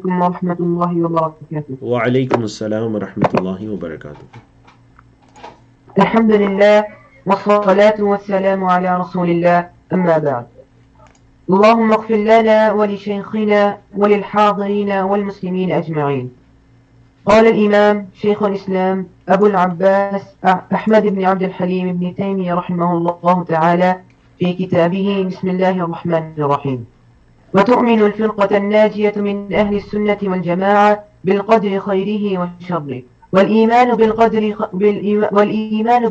عليكم ورحمة الله وبركاته. وعليكم السلام ورحمة الله وبركاته. الحمد لله والصلاة والسلام على رسول الله، أما بعد. اللهم اغفر لنا ولشيخنا وللحاضرين والمسلمين أجمعين. قال الإمام شيخ الإسلام أبو العباس أحمد بن عبد الحليم بن تيمية رحمه الله تعالى في كتابه بسم الله الرحمن الرحيم: وتؤمن الفرقة الناجية من أهل السنة والجماعة بالقدر خيره وشره، والإيمان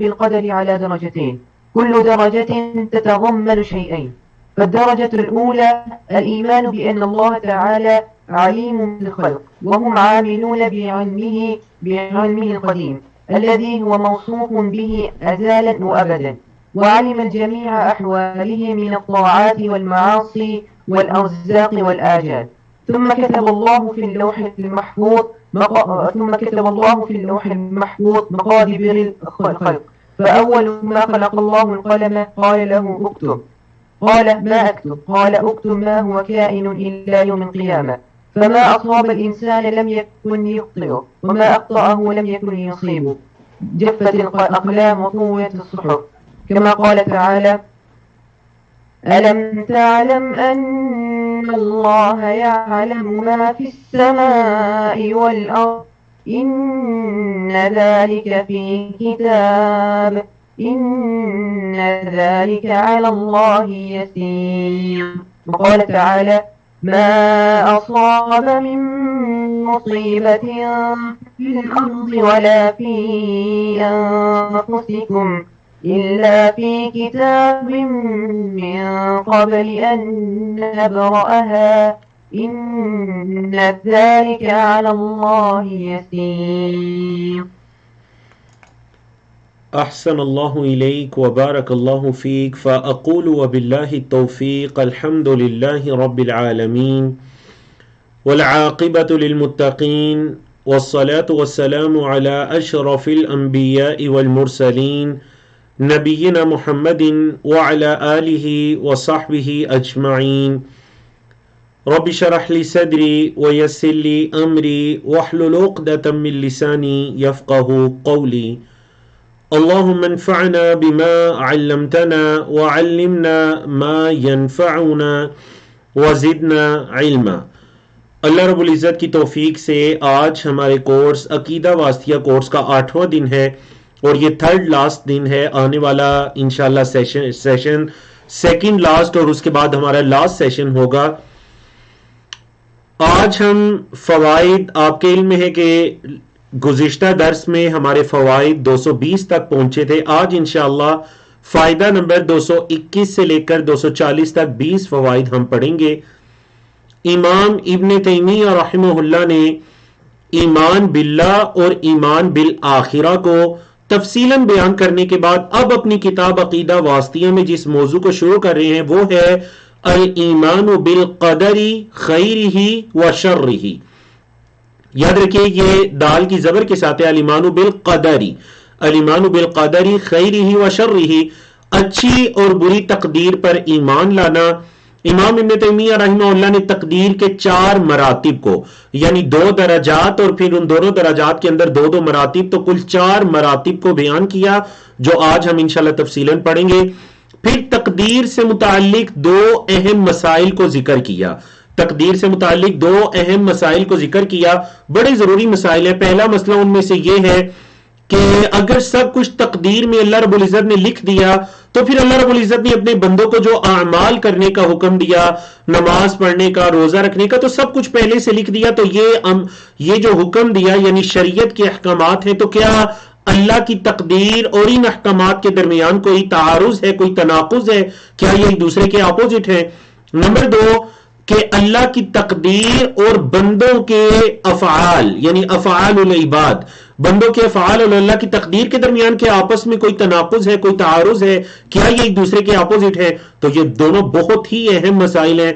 بالقدر على درجتين، كل درجة تتضمن شيئين. فالدرجة الأولى الإيمان بأن الله تعالى عليم بالخلق، وهم عاملون بعلمه القديم الذي هو موصوف به أزالا وأبدا، وعلم الجميع أحواله من الطاعات والمعاصي والأرزاق والآجال. ثم كتب الله في اللوح المحفوظ مقادير الخلق، فأول ما خلق الله القلم قال له اكتب، قال ما أكتب؟ قال اكتب ما هو كائن إلى يوم القيامة، فما أصاب الإنسان لم يكن يخطئه، وما أخطأه لم يكن يصيبه. جفت الأقلام وطويت الصحف، كما قال تعالى: ألم تعلم أن الله يعلم ما في السماء والأرض، إن ذلك في كتاب، إن ذلك على الله يسير. وقال تعالى: ما أصاب من مصيبة في الأرض ولا في أنفسكم إلا في كتاب من قبل أن نبرأها، إن ذلك على الله يسير. أحسن الله إليك وبارك الله فيك. فأقول وبالله التوفيق، الحمد لله رب العالمين، والعاقبة للمتقين، والصلاة والسلام على أشرف الأنبياء والمرسلين نبينا محمد وعلى آله وصحبه أجمعين. رب اشرح لي صدري ويسر لي أمري واحلل عقدة من لساني يفقه قولي. اللهم انفعنا بما علمتنا وعلمنا ما ينفعنا وزدنا علما. اللہ رب العزت کی توفیق سے آج ہمارے کورس عقیدہ واسطیہ کورس کا 8واں دن ہے، اور یہ 3rd لاسٹ دن ہے. آنے والا انشاءاللہ سیشن سیکنڈ لاسٹ، اور اس کے بعد ہمارا لاسٹ سیشن ہوگا. آج ہم فوائد، آپ کے علم میں ہے کہ گزشتہ درس میں ہمارے فوائد 220 تک پہنچے تھے. آج انشاءاللہ فائدہ نمبر 221 سے لے کر 240 تک 20 فوائد ہم پڑھیں گے. امام ابن تیمیہ رحمہ اللہ نے ایمان باللہ اور ایمان بالآخرہ کو تفصیلاً بیان کرنے کے بعد اب اپنی کتاب عقیدہ واسطیہ میں جس موضوع کو شروع کر رہے ہیں وہ ہے الایمان بالقدر خیرہ و شرہ. یاد رکھیے یہ دال کی زبر کے ساتھ ہے، الایمان بالقدر، الایمان بالقدر خیرہ و شرہ، اچھی اور بری تقدیر پر ایمان لانا. امام ابن تیمیہ رحمہ اللہ نے تقدیر کے 4 مراتب کو، یعنی 2 درجات اور پھر ان دونوں درجات کے اندر 2 مراتب، تو کل 4 مراتب کو بیان کیا جو آج ہم انشاءاللہ تفصیلاً پڑھیں گے. پھر تقدیر سے متعلق 2 اہم مسائل کو ذکر کیا. تقدیر سے متعلق 2 اہم مسائل کو ذکر کیا، بڑے ضروری مسائل ہیں. پہلا مسئلہ ان میں سے یہ ہے کہ اگر سب کچھ تقدیر میں اللہ رب العزت نے لکھ دیا تو پھر اللہ رب العزت نے اپنے بندوں کو جو اعمال کرنے کا حکم دیا، نماز پڑھنے کا، روزہ رکھنے کا، تو سب کچھ پہلے سے لکھ دیا. تو یہ جو حکم دیا یعنی شریعت کے احکامات ہیں، تو کیا اللہ کی تقدیر اور ان احکامات کے درمیان کوئی تعارض ہے، کوئی تناقض ہے؟ کیا یہ ایک دوسرے کے اپوزٹ ہیں؟ نمبر 2 کہ اللہ کی تقدیر اور بندوں کے افعال یعنی افعال العباد، بندوں کے افعال اور اللہ کی تقدیر کے درمیان کے آپس میں کوئی تناقض ہے، کوئی تعارض ہے؟ کیا یہ ایک دوسرے کے اپوزٹ ہے؟ تو یہ دونوں بہت ہی اہم مسائل ہیں.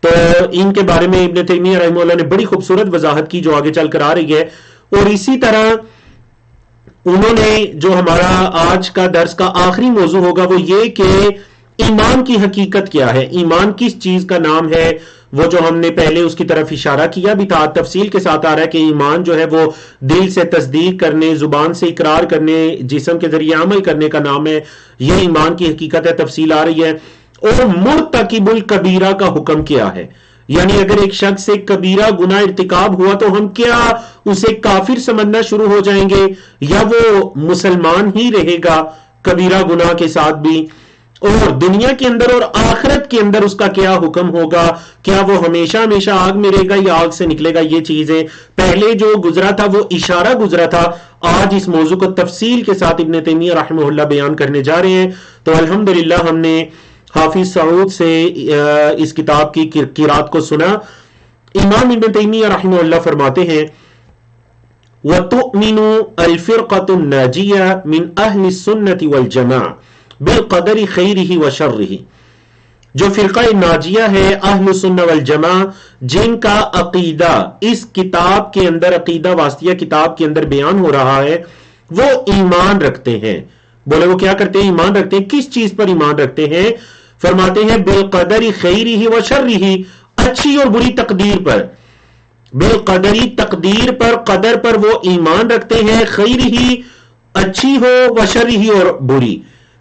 تو ان کے بارے میں ابن تیمیہ رحمہ اللہ نے بڑی خوبصورت وضاحت کی جو آگے چل کر آ رہی ہے. اور اسی طرح انہوں نے جو ہمارا آج کا درس کا آخری موضوع ہوگا وہ یہ کہ ایمان کی حقیقت کیا ہے، ایمان کس چیز کا نام ہے، وہ جو ہم نے پہلے اس کی طرف اشارہ کیا بھی تھا، تفصیل کے ساتھ آ رہا ہے کہ ایمان جو ہے وہ دل سے تصدیق کرنے، زبان سے اقرار کرنے، جسم کے ذریعے عمل کرنے کا نام ہے، یہ ایمان کی حقیقت ہے، تفصیل آ رہی ہے۔ اور مرتکب الکبیرہ کا حکم کیا ہے، یعنی اگر ایک شخص سے کبیرہ گناہ ارتکاب ہوا تو ہم کیا اسے کافر سمجھنا شروع ہو جائیں گے، یا وہ مسلمان ہی رہے گا کبیرہ گناہ کے ساتھ بھی؟ اور دنیا کے اندر اور آخرت کے اندر اس کا کیا حکم ہوگا، کیا وہ ہمیشہ ہمیشہ آگ میں رہے گا یا آگ سے نکلے گا؟ یہ چیزیں پہلے جو گزرا تھا وہ اشارہ گزرا تھا، آج اس موضوع کو تفصیل کے ساتھ ابن تیمیہ رحمہ اللہ بیان کرنے جا رہے ہیں۔ تو الحمدللہ ہم نے حافظ سعود سے اس کتاب کی قرات کو سنا۔ امام ابن تیمیہ رحمہ اللہ فرماتے ہیں وَتُؤْمِنُ الْفِرْقَةُ النَّاجِيَةُ مِنْ أَهْلِ السُّنَّةِ وَالْجَمَاعَةِ بِالْقَدَرِ خَيْرِهِ وَشَرِّهِ، جو فرقہ ناجیہ ہے اہل السنہ والجماع، جن کا عقیدہ اس کتاب کے اندر، عقیدہ واسطیہ کتاب کے اندر بیان ہو رہا ہے، وہ ایمان رکھتے ہیں۔ بولے وہ کیا کرتے ہیں؟ ایمان رکھتے ہیں۔ کس چیز پر ایمان رکھتے ہیں؟ فرماتے ہیں بالقدر خیرہ و شرہ، اچھی اور بری تقدیر پر، بالقدری تقدیر پر، قدر پر وہ ایمان رکھتے ہیں، خیرہ اچھی ہو و شرہ اور بری،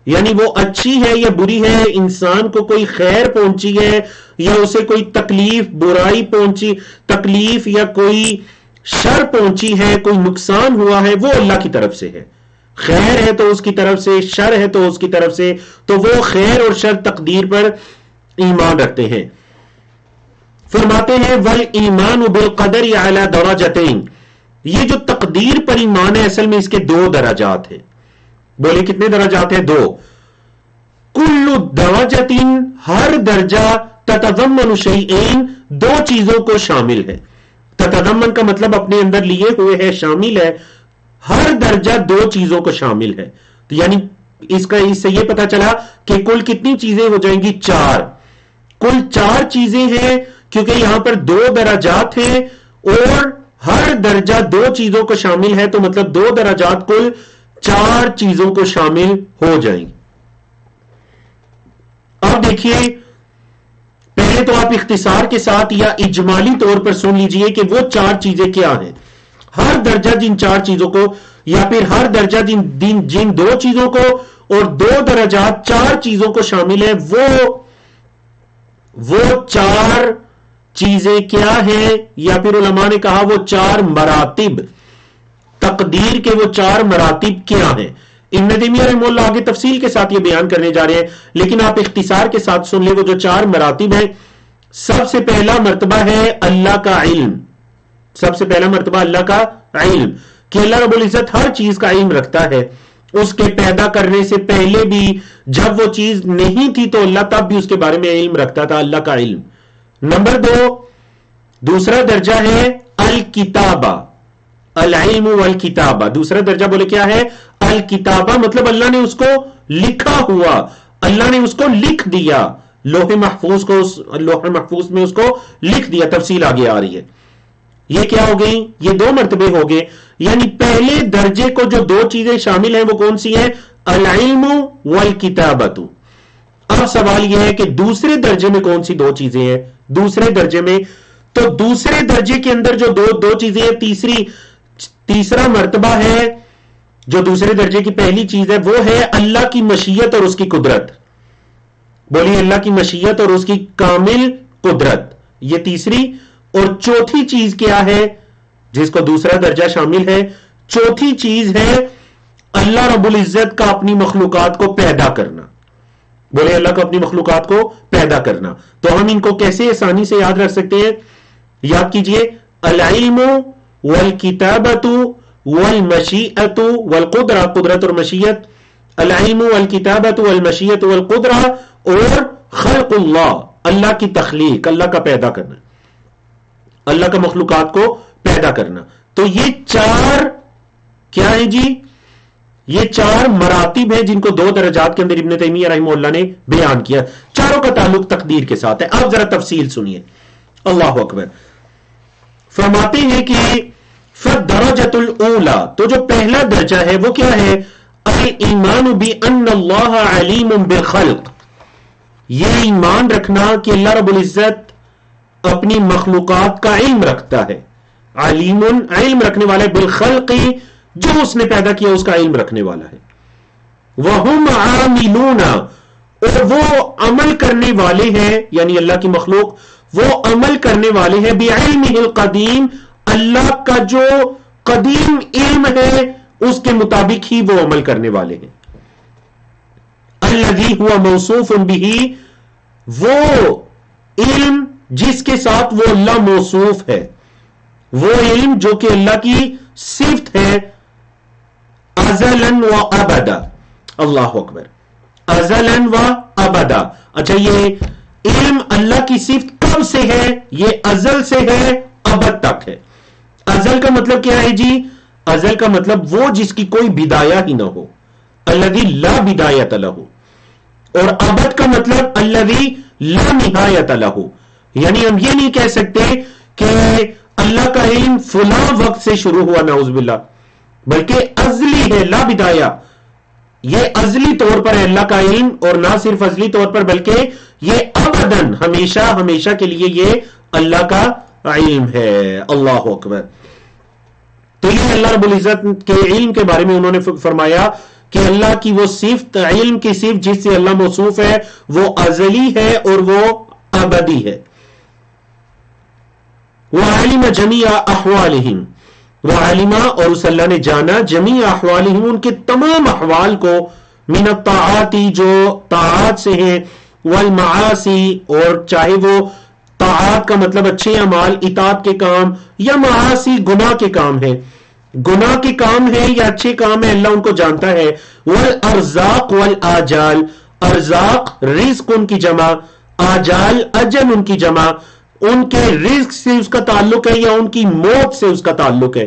یعنی وہ اچھی ہے یا بری ہے، انسان کو کوئی خیر پہنچی ہے یا اسے کوئی تکلیف، برائی پہنچی، تکلیف یا کوئی شر پہنچی ہے، کوئی نقصان ہوا ہے، وہ اللہ کی طرف سے ہے، خیر ہے تو اس کی طرف سے، شر ہے تو اس کی طرف سے، تو وہ خیر اور شر تقدیر پر ایمان رکھتے ہیں۔ فرماتے ہیں وَالْإِيمَانُ بِالْقَدَرِ عَلَى دَرَجَتَيْن، یہ جو تقدیر پر ایمان ہے اصل میں اس کے دو درجات ہیں۔ بولے کتنے درجات ہیں؟ دو۔ کل درجۃ، ہر درجہ، تتضمن شیئین، دو چیزوں کو شامل ہے۔ تتضمن کا مطلب اپنے اندر لیے ہوئے ہے، شامل ہے، ہر درجہ دو چیزوں کو شامل ہے، تو یعنی اس سے یہ پتا چلا کہ کل کتنی چیزیں ہو جائیں گی؟ چار، کل چار چیزیں ہیں، کیونکہ یہاں پر دو درجات ہیں اور ہر درجہ دو چیزوں کو شامل ہے، تو مطلب دو درجات کل چار چیزوں کو شامل ہو جائیں گی۔ اب دیکھیے، پہلے تو آپ اختصار کے ساتھ یا اجمالی طور پر سن لیجئے کہ وہ چار چیزیں کیا ہیں۔ ہر درجہ جن چار چیزوں کو، یا پھر ہر درجہ جن دو چیزوں کو، اور دو درجات چار چیزوں کو شامل ہے، وہ چار چیزیں کیا ہیں؟ یا پھر علماء نے کہا وہ چار مراتب، تقدیر کے وہ چار مراتب کیا ہیں؟ ابن تیمیہ رحمہ اللہ آگے تفصیل کے ساتھ یہ بیان کرنے جا رہے ہیں، لیکن آپ اختصار کے ساتھ سن لیں وہ جو چار مراتب ہیں۔ سب سے پہلا مرتبہ ہے اللہ کا علم، سب سے پہلا مرتبہ اللہ کا علم، کہ اللہ رب العزت ہر چیز کا علم رکھتا ہے، اس کے پیدا کرنے سے پہلے بھی، جب وہ چیز نہیں تھی تو اللہ تب بھی اس کے بارے میں علم رکھتا تھا، اللہ کا علم۔ نمبر دو، دوسرا درجہ ہے الکتابہ، العلم والکتابہ، دوسرا درجہ بولے کیا ہے؟ الکتابہ، مطلب اللہ نے اس کو لکھا ہوا، اللہ نے اس کو لکھ دیا، لوح محفوظ کو، لوح محفوظ میں اس کو لکھ دیا، تفصیل آگے آ رہی ہے۔ یہ کیا ہو گئی؟ یہ دو مرتبے ہو گئے، یعنی پہلے درجے کو جو دو چیزیں شامل ہیں وہ کون سی ہیں؟ العلم والکتابۃ۔ اب سوال یہ ہے کہ دوسرے درجے میں کون سی دو چیزیں ہیں؟ دوسرے درجے میں، تو دوسرے درجے کے اندر جو دو چیزیں ہیں، تیسرا مرتبہ ہے جو دوسرے درجے کی پہلی چیز ہے، وہ ہے اللہ کی مشیت اور اس کی قدرت۔ بولیے اللہ کی مشیت اور اس کی کامل قدرت، یہ تیسری۔ اور چوتھی چیز کیا ہے جس کو دوسرا درجہ شامل ہے؟ چوتھی چیز ہے اللہ رب العزت کا اپنی مخلوقات کو پیدا کرنا۔ بولے اللہ کو اپنی مخلوقات کو پیدا کرنا۔ تو ہم ان کو کیسے آسانی سے یاد رکھ سکتے ہیں؟ یاد کیجئے، العلم والکتابۃ والمشیئۃ والقدرہ، قدرت اور مشیت، العلم والکتابۃ والمشیئۃ والقدرہ، اور خلق اللہ، اللہ کی تخلیق، اللہ کا پیدا کرنا، اللہ کا مخلوقات کو پیدا کرنا۔ تو یہ چار کیا ہیں جی؟ یہ چار مراتب ہیں جن کو دو درجات کے اندر ابن تیمیہ رحمہ اللہ نے بیان کیا، چاروں کا تعلق تقدیر کے ساتھ ہے۔ اب ذرا تفصیل سنیے، اللہ اکبر۔ فرماتے ہیں کہ فالدرجۃ الاولی، تو جو پہلا درجہ ہے وہ کیا ہے؟ الایمان بان اللہ علیم بالخلق، یہ ایمان رکھنا کہ اللہ رب العزت اپنی مخلوقات کا علم رکھتا ہے. علیم علم رکھنے والا ہے، بالخلق جو اس نے پیدا کیا اس کا علم رکھنے والا ہے. وَهُمْ عَامِلُونَ اور وہ عمل کرنے والے ہیں، یعنی اللہ کی مخلوق وہ عمل کرنے والے ہیں بِعِلْمِهِ الْقَدِيمِ اللہ کا جو قدیم علم ہے اس کے مطابق ہی وہ عمل کرنے والے ہیں. الَّذِي هُوَ مَوْصُوفٌ بِهِ وہ علم جس کے ساتھ وہ اللہ موصوف ہے، وہ علم جو کہ اللہ کی صفت ہے، ازلاً و ابدا. اللہ اکبر، ازلاً و ابدا. اچھا یہ علم اللہ کی صفت کب سے ہے؟ یہ ازل سے ہے، ابد تک ہے. ازل کا مطلب کیا ہے جی؟ ازل کا مطلب وہ جس کی کوئی بدایہ ہی نہ ہو، الذی لا بدایۃ لہ. اور ابد کا مطلب الذی لا نہایۃ لہ، یعنی ہم یہ نہیں کہہ سکتے کہ اللہ کا علم فلاں وقت سے شروع ہوا، نعوذ باللہ، بلکہ ازلی ہے، لا بدایہ. یہ ازلی طور پر ہے اللہ کا علم، اور نہ صرف ازلی طور پر بلکہ یہ ابداً ہمیشہ ہمیشہ کے لیے یہ اللہ کا علم ہے. اللہ اکبر. تو یہ اللہ رب العزت کے علم کے بارے میں انہوں نے فرمایا کہ اللہ کی وہ صفت، علم کی صفت جس سے اللہ موصوف ہے، وہ ازلی ہے اور وہ ابدی ہے. وَعَلِمَ جَمِيعَ أَحْوَالِهِمْ وَعَلِمَ اور اس اللہ نے جانا جَمِيعَ أَحْوَالِهِمْ ان کے تمام احوال کو، من الطاعات جو طاعات سے ہیں، والمعاصی اور چاہے وہ طاعات کا مطلب اچھے اعمال اطاعت کے کام، یا معاصی گناہ کے کام ہے، گناہ کے کام ہے یا اچھے کام ہے، اللہ ان کو جانتا ہے. والارزاق والاجال ارزاق رزق ان کی جمع، آجال اجل ان کی جمع. ان کے رزق سے اس کا تعلق ہے یا ان کی موت سے اس کا تعلق ہے.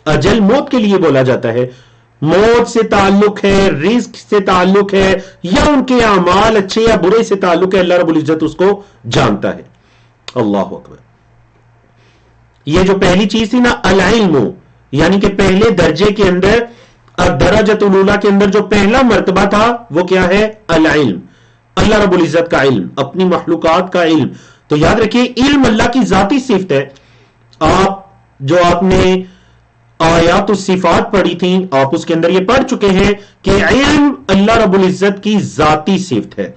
اجل موت کے لیے بولا جاتا ہے، موت سے تعلق ہے، رزق سے تعلق ہے، یا ان کے اعمال اچھے یا برے سے تعلق ہے، اللہ رب العزت اس کو جانتا ہے. اللہ اکبر. یہ جو پہلی چیز تھی نا العلم، یعنی کہ پہلے درجے کے اندر الدرجۃ الاولیٰ کے اندر جو پہلا مرتبہ تھا وہ کیا ہے؟ العلم، اللہ رب العزت کا علم، اپنی مخلوقات کا علم. تو یاد رکھیے علم اللہ کی ذاتی صفت ہے. آپ نے آیات الصفات پڑھی تھیں، آپ اس کے اندر یہ پڑھ چکے ہیں کہ علم اللہ رب العزت کی ذاتی صفت ہے،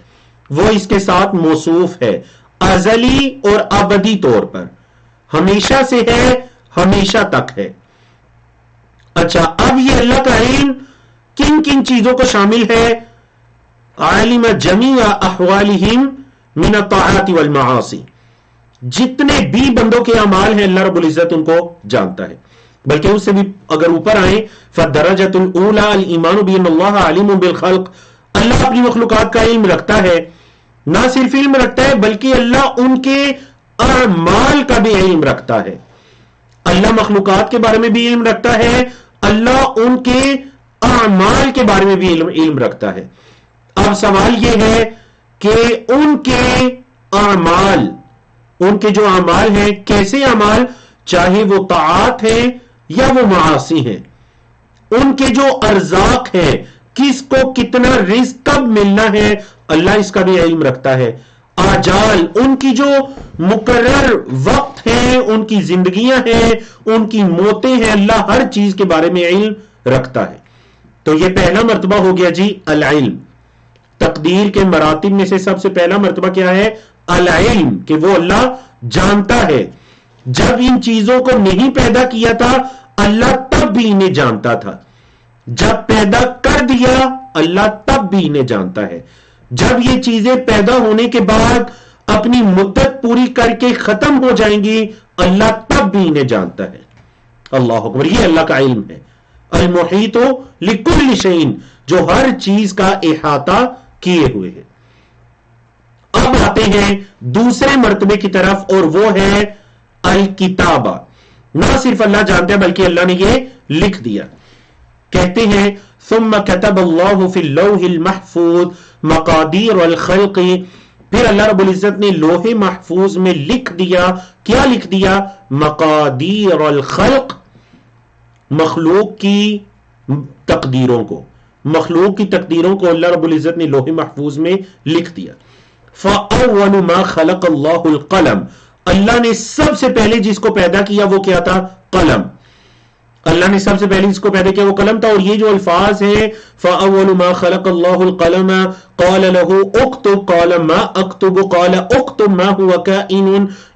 وہ اس کے ساتھ موصوف ہے، ازلی اور ابدی طور پر، ہمیشہ سے ہے، ہمیشہ تک ہے. اچھا اب یہ اللہ کا علم کن کن چیزوں کو شامل ہے؟ عالم جمیع احوالہم من الطاعات والمعاصی، جتنے بھی بندوں کے اعمال ہیں اللہ رب العزت ان کو جانتا ہے. بلکہ اس سے بھی اگر اوپر آئیں فالدرجۃ الاولی الایمان بان اللہ علیم بالخلق، اللہ اپنی مخلوقات کا علم رکھتا ہے، نہ صرف علم رکھتا ہے بلکہ اللہ ان کے اعمال کا بھی علم رکھتا ہے. اللہ مخلوقات کے بارے میں بھی علم رکھتا ہے، اللہ ان کے اعمال کے بارے میں بھی علم رکھتا ہے. اب سوال یہ ہے کہ ان کے اعمال، ان کے جو اعمال ہیں کیسے اعمال، چاہے وہ طاعات ہیں یا وہ معاصی ہیں، ان کے جو ارزاق ہیں، کس کو کتنا رزق کب ملنا ہے، اللہ اس کا بھی علم رکھتا ہے. آجال ان کی جو مقرر وقت ہیں، ان کی زندگیاں ہیں، ان کی موتیں ہیں، اللہ ہر چیز کے بارے میں علم رکھتا ہے. تو یہ پہلا مرتبہ ہو گیا جی العلم. تقدیر کے مراتب میں سے سب سے پہلا مرتبہ کیا ہے؟ العلم، کہ وہ اللہ جانتا ہے. جب ان چیزوں کو نہیں پیدا کیا تھا اللہ تب بھی انہیں جانتا تھا، جب پیدا کر دیا اللہ تب بھی انہیں جانتا ہے، جب یہ چیزیں پیدا ہونے کے بعد اپنی مدت پوری کر کے ختم ہو جائیں گی اللہ تب بھی انہیں جانتا ہے. اللہ اکبر. یہ اللہ کا علم ہے. المحیط لکل شیء، جو ہر چیز کا احاطہ کیے ہوئے ہے. اب آتے ہیں دوسرے مرتبے کی طرف اور وہ ہے الکتابہ. نہ صرف اللہ جانتا ہے بلکہ اللہ نے یہ لکھ دیا. کہتے ہیں ثم كتب اللہ فی اللوح المحفوظ مقادیر الخلق، پھر اللہ رب العزت نے لوح محفوظ میں لکھ دیا. کیا لکھ دیا؟ مقادیر الخلق، مخلوق کی تقدیروں کو، مخلوق کی تقدیروں کو اللہ رب العزت نے لوح محفوظ میں لکھ دیا. فَأَوَّلُ مَا خَلَقَ اللَّهُ الْقَلَمَ، اللہ نے سب سے پہلے جس کو پیدا کیا وہ کیا تھا؟ قلم. اللہ نے سب سے پہلے جس کو پیدا کیا وہ قلم تھا. اور یہ جو الفاظ ہیں فَأَوَّلُ مَا خَلَقَ اللَّهُ الْقَلَمَ قَالَ لَهُ اُكْتُبْ قَالَ مَا أَكْتُبُ قَالَ اُكْتُبْ مَا هُوَ كَائِنٌ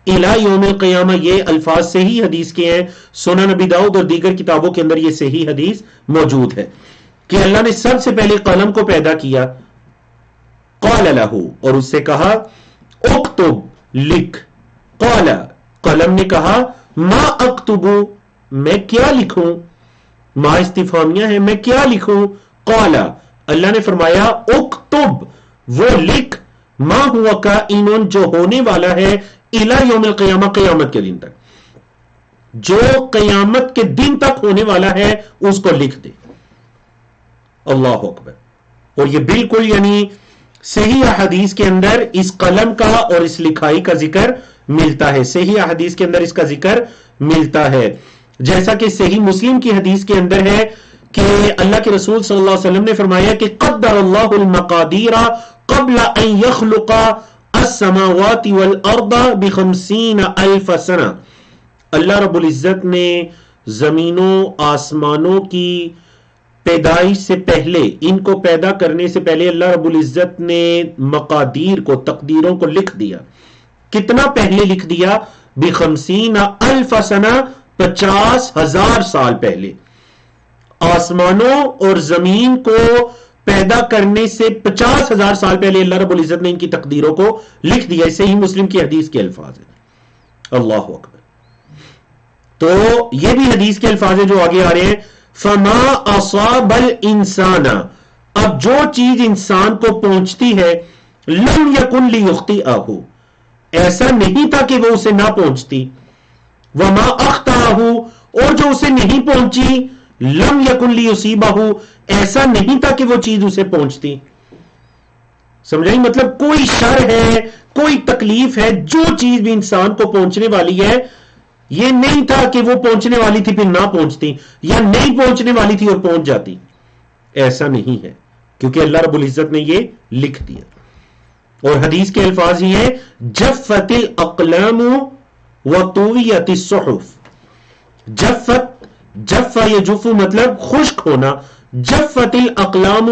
إِلَى يَوْمِ الْقِيَامَةِ. یہ الفاظ صحیح حدیث کے ہیں. سنن ابی داؤد اور دیگر کتابوں کے اندر یہ صحیح حدیث موجود ہے کہ اللہ نے سب سے پہلے قلم کو پیدا کیا. قَالَ لَهُ اور اس سے کہا اُكْتُبْ لکھ. قَالَ قلم نے کہا ما اکتب میں کیا لکھوں. ما استفہامیہ ہے میں کیا لکھوں. قال اللہ نے فرمایا اکتب وہ لکھ ما ہوا کائن جو ہونے والا ہے الی یوم القیامہ قیامت کے دن تک. جو قیامت کے دن تک ہونے والا ہے اس کو لکھ دے. اللہ اکبر. اور یہ بالکل یعنی صحیح حدیث کے اندر اس قلم کا اور اس لکھائی کا ذکر ملتا ہے. صحیح حدیث کے اندر اس کا ذکر ملتا ہے. جیسا کہ صحیح مسلم کی حدیث کے اندر ہے کہ اللہ کے رسول صلی اللہ علیہ وسلم نے فرمایا کہ قدر اللہ المقادیر قبل ان يخلق السماوات والارض ب50,000 سنہ. اللہ رب العزت نے زمینوں آسمانوں کی پیدائش سے پہلے، ان کو پیدا کرنے سے پہلے اللہ رب العزت نے مقادیر کو، تقدیروں کو لکھ دیا. کتنا پہلے لکھ دیا؟ ب50,000 سنہ 50,000 سال پہلے. آسمانوں اور زمین کو پیدا کرنے سے 50,000 سال پہلے اللہ رب العزت نے ان کی تقدیروں کو لکھ دیا. اسے ہی مسلم کی حدیث کے الفاظ ہیں. اللہ اکبر. تو یہ بھی حدیث کے الفاظ ہیں جو آگے آ رہے ہیں. فما اصاب الانسان اب جو چیز انسان کو پہنچتی ہے لم یکن لیخطئہ ایسا نہیں تھا کہ وہ اسے نہ پہنچتی. وما اخطأہ اور جو اسے نہیں پہنچی لم یکن لیصیبہ ایسا نہیں تھا کہ وہ چیز اسے پہنچتی. سمجھائی؟ مطلب کوئی شر ہے، کوئی تکلیف ہے، جو چیز بھی انسان کو پہنچنے والی ہے یہ نہیں تھا کہ وہ پہنچنے والی تھی پھر نہ پہنچتی، یا نہیں پہنچنے والی تھی اور پہنچ جاتی. ایسا نہیں ہے کیونکہ اللہ رب العزت نے یہ لکھ دیا. اور حدیث کے الفاظ ہی ہیں جفت الاقلام وطویت الصحف. جف یجف مطلب خشک ہونا. جفت الاقلام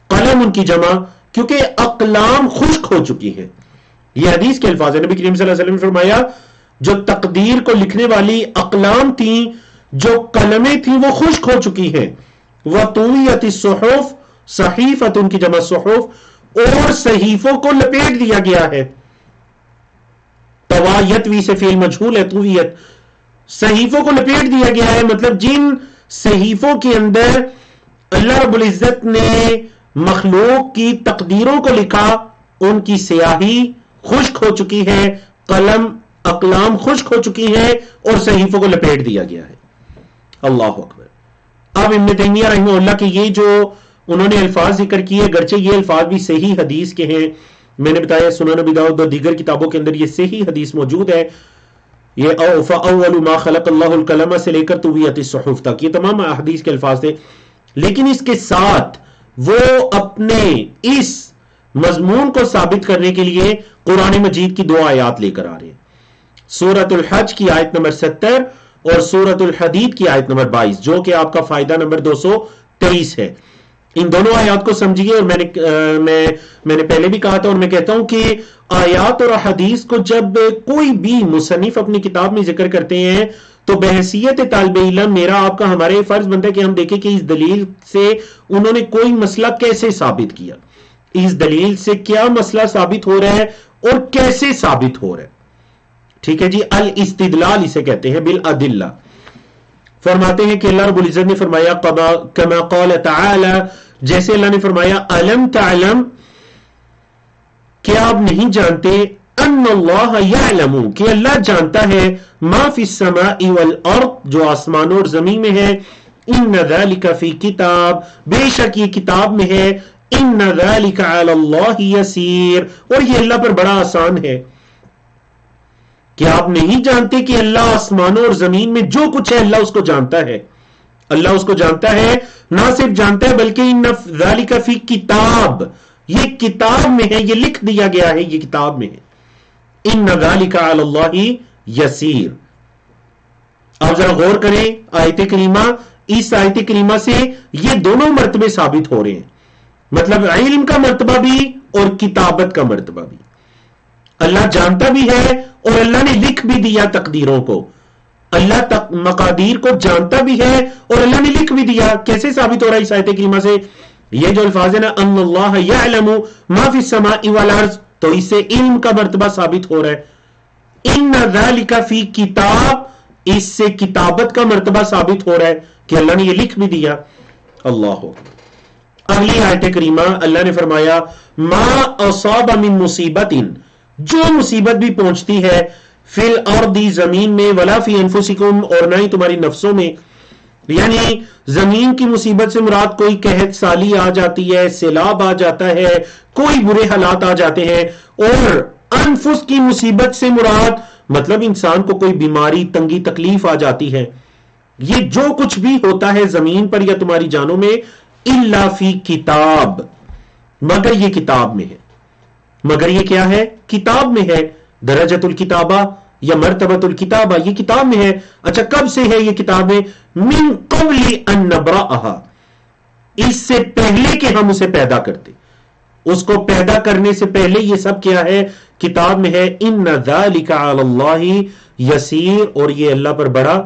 قلم ان کی جمع کیونکہ اقلام خشک ہو چکی ہے. یہ حدیث کے الفاظ ہیں. نبی کریم صلی اللہ علیہ وسلم نے فرمایا جو تقدیر کو لکھنے والی اقلام تھیں، جو قلمیں تھیں وہ خشک ہو چکی ہیں. وطویت الصحف صحیفت ان کی جمع صحف اور صحیفوں کو لپیٹ دیا گیا ہے. توایتوی سے فعل مجہول ہے. طویت صحیفوں کو لپیٹ دیا گیا ہے مطلب جن صحیفوں کے اندر اللہ رب العزت نے مخلوق کی تقدیروں کو لکھا ان کی سیاہی خشک ہو چکی ہے، قلم اقلام خشک ہو چکی ہے اور صحیفوں کو لپیٹ دیا گیا ہے. اللہ اکبر. اب ابن تیمیہ رحمہ اللہ کے یہ جو انہوں نے الفاظ ذکر کیے گرچہ یہ الفاظ بھی صحیح حدیث کے ہیں، میں نے بتایا سنن ابی داؤد اور دیگر کتابوں کے اندر یہ صحیح حدیث موجود ہے. یہ فاول ما خلق اللہ القلم سے لے کر طویت الصحف تک یہ تمام حدیث کے الفاظ تھے. لیکن اس کے ساتھ وہ اپنے اس مضمون کو ثابت کرنے کے لیے قرآن مجید کی 2 آیات لے کر آ رہے ہیں. سورۃ الحج کی آیت نمبر 70 اور سورۃ الحدید کی آیت نمبر 22 جو کہ آپ کا فائدہ نمبر 223 ہے. ان دونوں آیات کو سمجھیے. اور میں نے پہلے بھی کہا تھا اور میں کہتا ہوں کہ آیات اور حدیث کو جب کوئی بھی مصنف اپنی کتاب میں ذکر کرتے ہیں تو بحیثیت طالب علم میرا آپ کا ہمارے فرض بنتا ہے کہ ہم دیکھیں کہ اس دلیل سے انہوں نے کوئی مسئلہ کیسے ثابت کیا، اس دلیل سے کیا مسئلہ ثابت ہو رہا ہے اور کیسے ثابت ہو رہا ہے. ٹھیک ہے جی. الاستدلال اسے کہتے ہیں بالادلہ. فرماتے ہیں کہ اللہ رب العزت نے فرمایا کما قال تعالی جیسے اللہ نے فرمایا الم تعلم کیا آپ نہیں جانتے ان اللہ یعلم کہ اللہ جانتا ہے ما فی السماء والارض جو آسمانوں اور زمین میں ہے. ان ذلک فی کتاب بے شک یہ کتاب میں ہے. ان ذلک علی اللہ یسیر اور یہ اللہ پر بڑا آسان ہے. کہ آپ نہیں جانتے کہ اللہ آسمانوں اور زمین میں جو کچھ ہے اللہ اس کو جانتا ہے. اللہ اس کو جانتا ہے، نہ صرف جانتا ہے بلکہ ان ذالک فی کتاب یہ کتاب میں ہے، یہ لکھ دیا گیا ہے، یہ کتاب میں ہے. ان ذالک علی اللہ یسیر. آپ ذرا غور کریں آیت کریمہ، اس آیت کریمہ سے یہ دونوں مرتبے ثابت ہو رہے ہیں، مطلب علم کا مرتبہ بھی اور کتابت کا مرتبہ بھی. اللہ جانتا بھی ہے اور اللہ نے لکھ بھی دیا تقدیروں کو. اللہ مقادیر کو جانتا بھی ہے اور اللہ نے لکھ بھی دیا. کیسے ثابت ہو رہا ہے اس آیت کریمہ سے؟ یہ جو الفاظ ہے نا ان اللہ یعلم ما فی السماء والارض، تو اس سے علم کا مرتبہ ثابت ہو رہا ہے. ان ذالک فی کتاب، اس سے کتابت کا مرتبہ ثابت ہو رہا ہے کہ اللہ نے یہ لکھ بھی دیا. اللہ. اگلی آیت کریمہ اللہ نے فرمایا ما اصاب من مصیبت، جو مصیبت بھی پہنچتی ہے فی الارض، زمین میں، ولا فی انفسکم، اور نہ ہی تمہاری نفسوں میں. یعنی زمین کی مصیبت سے مراد کوئی قحط سالی آ جاتی ہے، سیلاب آ جاتا ہے، کوئی برے حالات آ جاتے ہیں. اور انفس کی مصیبت سے مراد مطلب انسان کو کوئی بیماری، تنگی، تکلیف آ جاتی ہے. یہ جو کچھ بھی ہوتا ہے زمین پر یا تمہاری جانوں میں، الا فی کتاب، مگر یہ کتاب میں ہے. مگر یہ کیا ہے؟ کتاب میں ہے. درجۃ الکتابہ یا مرتبۃ الکتابہ، یہ کتاب میں ہے. اچھا کب سے ہے یہ کتاب میں؟ من قبل ان نبرأہا، اس سے پہلے کہ ہم اسے پیدا کرتے، اس کو پیدا کرنے سے پہلے یہ سب کیا ہے؟ کتاب میں ہے. ان ذالک علی اللہ یسیر، اور یہ اللہ پر بڑا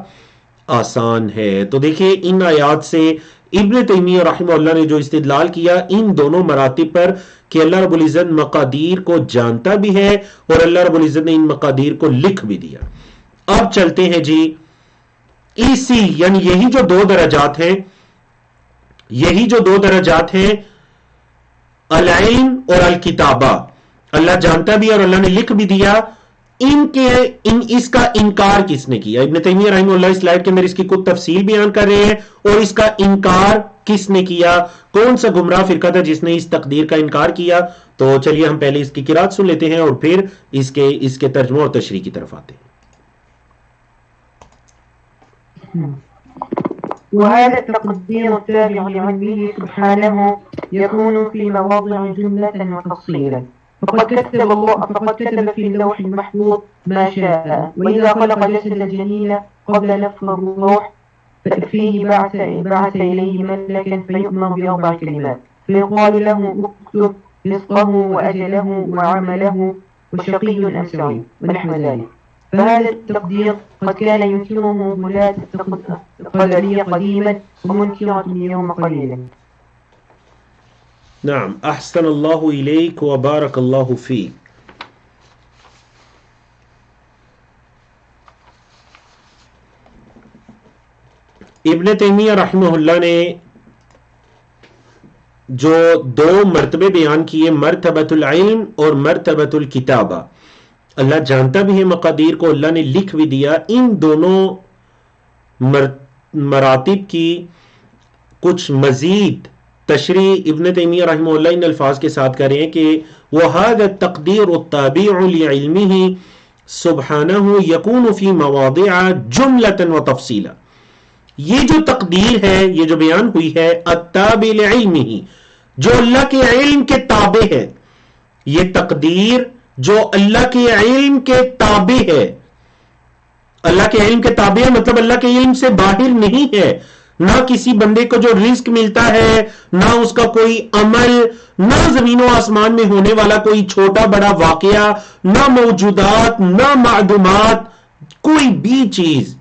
آسان ہے. تو دیکھیں ان آیات سے ابن تیمیہ رحمہ اللہ نے جو استدلال کیا ان دونوں مراتب پر کہ اللہ رب العزت مقادیر کو جانتا بھی ہے اور اللہ رب العزت نے ان مقادیر کو لکھ بھی دیا. اب چلتے ہیں جی اسی، یعنی یہی جو دو درجات ہیں، یہی جو دو درجات ہیں العلم اور الکتابہ، اللہ جانتا بھی اور اللہ نے لکھ بھی دیا، اس کا انکار کس نے کیا؟ ابن تیمیہ رحمہ اللہ اس سلائیڈ کے اندر اس کی کچھ تفصیل بیان کر رہے ہیں. اور اس کا انکار کس نے کیا؟ کون سا گمراہ فرقہ تھا جس نے اس تقدیر کا انکار کیا؟ تو چلیے ہم پہلے اس کی قرات سن لیتے ہیں اور پھر اس کے ترجمہ اور تشریح کی طرف آتے ہیں. وهذا التقدير التابع لعلمه سبحانه يكون في مواضع جملة وتفصيلا، فقد كتب في اللوح المحفوظ ما شاء، وإذا خلق جسدا جنينا قبل نفخ الروح فيه بعث إليه ملكا فيؤمر بأربع كلمات، فيقال له اكتب رزقه وأجله وعمله وشقي أم سعيد ونحو ذلك. فهذا التقدير قد كان ينكره ولاة القدرية قديما ومنكرة اليوم قليلا. نعم احسن اللہ الیک وبارک اللہ فیک. ابن تیمیہ رحمہ اللہ نے جو دو مرتبے بیان کیے، مرتبۃ العلم اور مرتبۃ الکتابہ، اللہ جانتا بھی ہے مقادیر کو، اللہ نے لکھ بھی دیا، ان دونوں مراتب کی کچھ مزید تشریح ابن تیمیہ رحمہ اللہ ان الفاظ کے ساتھ کر رہے ہیں کہ وَهَذَا التَّقْدِيرُ التَّابِعُ لِعِلْمِهِ سُبْحَانَهُ يَكُونُ فِي مَوَاضِعَ جُمْلَةً وَتَفْصِيلًا. یہ جو تقدیر ہے، یہ جو بیان ہوئی ہے، التابع لعلمه، جو اللہ کے علم کے تابع ہے، یہ تقدیر جو اللہ کے علم کے تابع ہے، اللہ کے علم کے تابع ہے مطلب اللہ کے علم سے باہر نہیں ہے. نہ کسی بندے کو جو رزق ملتا ہے، نہ اس کا کوئی عمل، نہ زمین و آسمان میں ہونے والا کوئی چھوٹا بڑا واقعہ، نہ موجودات، نہ معدومات، کوئی بھی چیز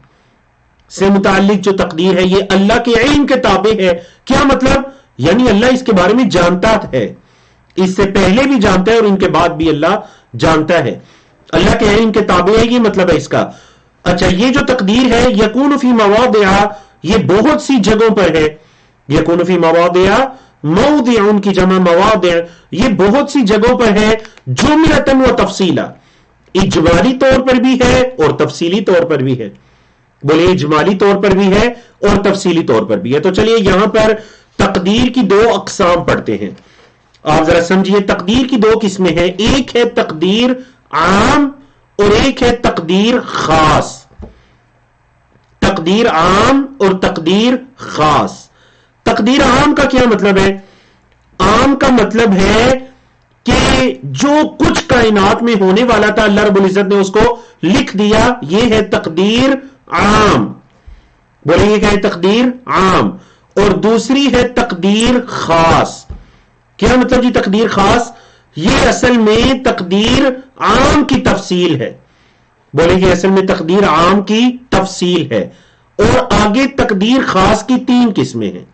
سے متعلق جو تقدیر ہے یہ اللہ کے علم کے تابع ہے. کیا مطلب؟ یعنی اللہ اس کے بارے میں جانتا ہے، اس سے پہلے بھی جانتا ہے اور ان کے بعد بھی اللہ جانتا ہے. اللہ کے علم کے تابع ہے، یہ مطلب ہے اس کا. اچھا یہ جو تقدیر ہے یکون فی مواضع، یہ بہت سی جگہوں پر ہے. یکون فی مواضع، موضع ان کی جمع مواضع، یہ بہت سی جگہوں پر ہے. جملۃ و تفصیلا، اجمالی طور پر بھی ہے اور تفصیلی طور پر بھی ہے. بولے اجمالی طور پر بھی ہے اور تفصیلی طور پر بھی ہے. تو چلیے یہاں پر تقدیر کی دو اقسام پڑھتے ہیں. آپ ذرا سمجھیے تقدیر کی دو قسمیں ہیں، ایک ہے تقدیر عام اور ایک ہے تقدیر خاص. تقدیر عام اور تقدیر خاص. تقدیر عام کا کیا مطلب ہے؟ عام کا مطلب ہے کہ کہ جو کچھ کائنات میں ہونے والا تھا اللہ رب العزت نے اس کو لکھ دیا. یہ ہے تقدیر عام. بولیں گے کیا ہے تقدیر عام. اور دوسری ہے تقدیر خاص. کیا مطلب جی تقدیر خاص؟ یہ اصل میں تقدیر عام کی تفصیل ہے. بولیں گے اصل میں تقدیر عام کی تفصیل ہے. اور آگے تقدیر خاص کی 3 قسمیں ہیں.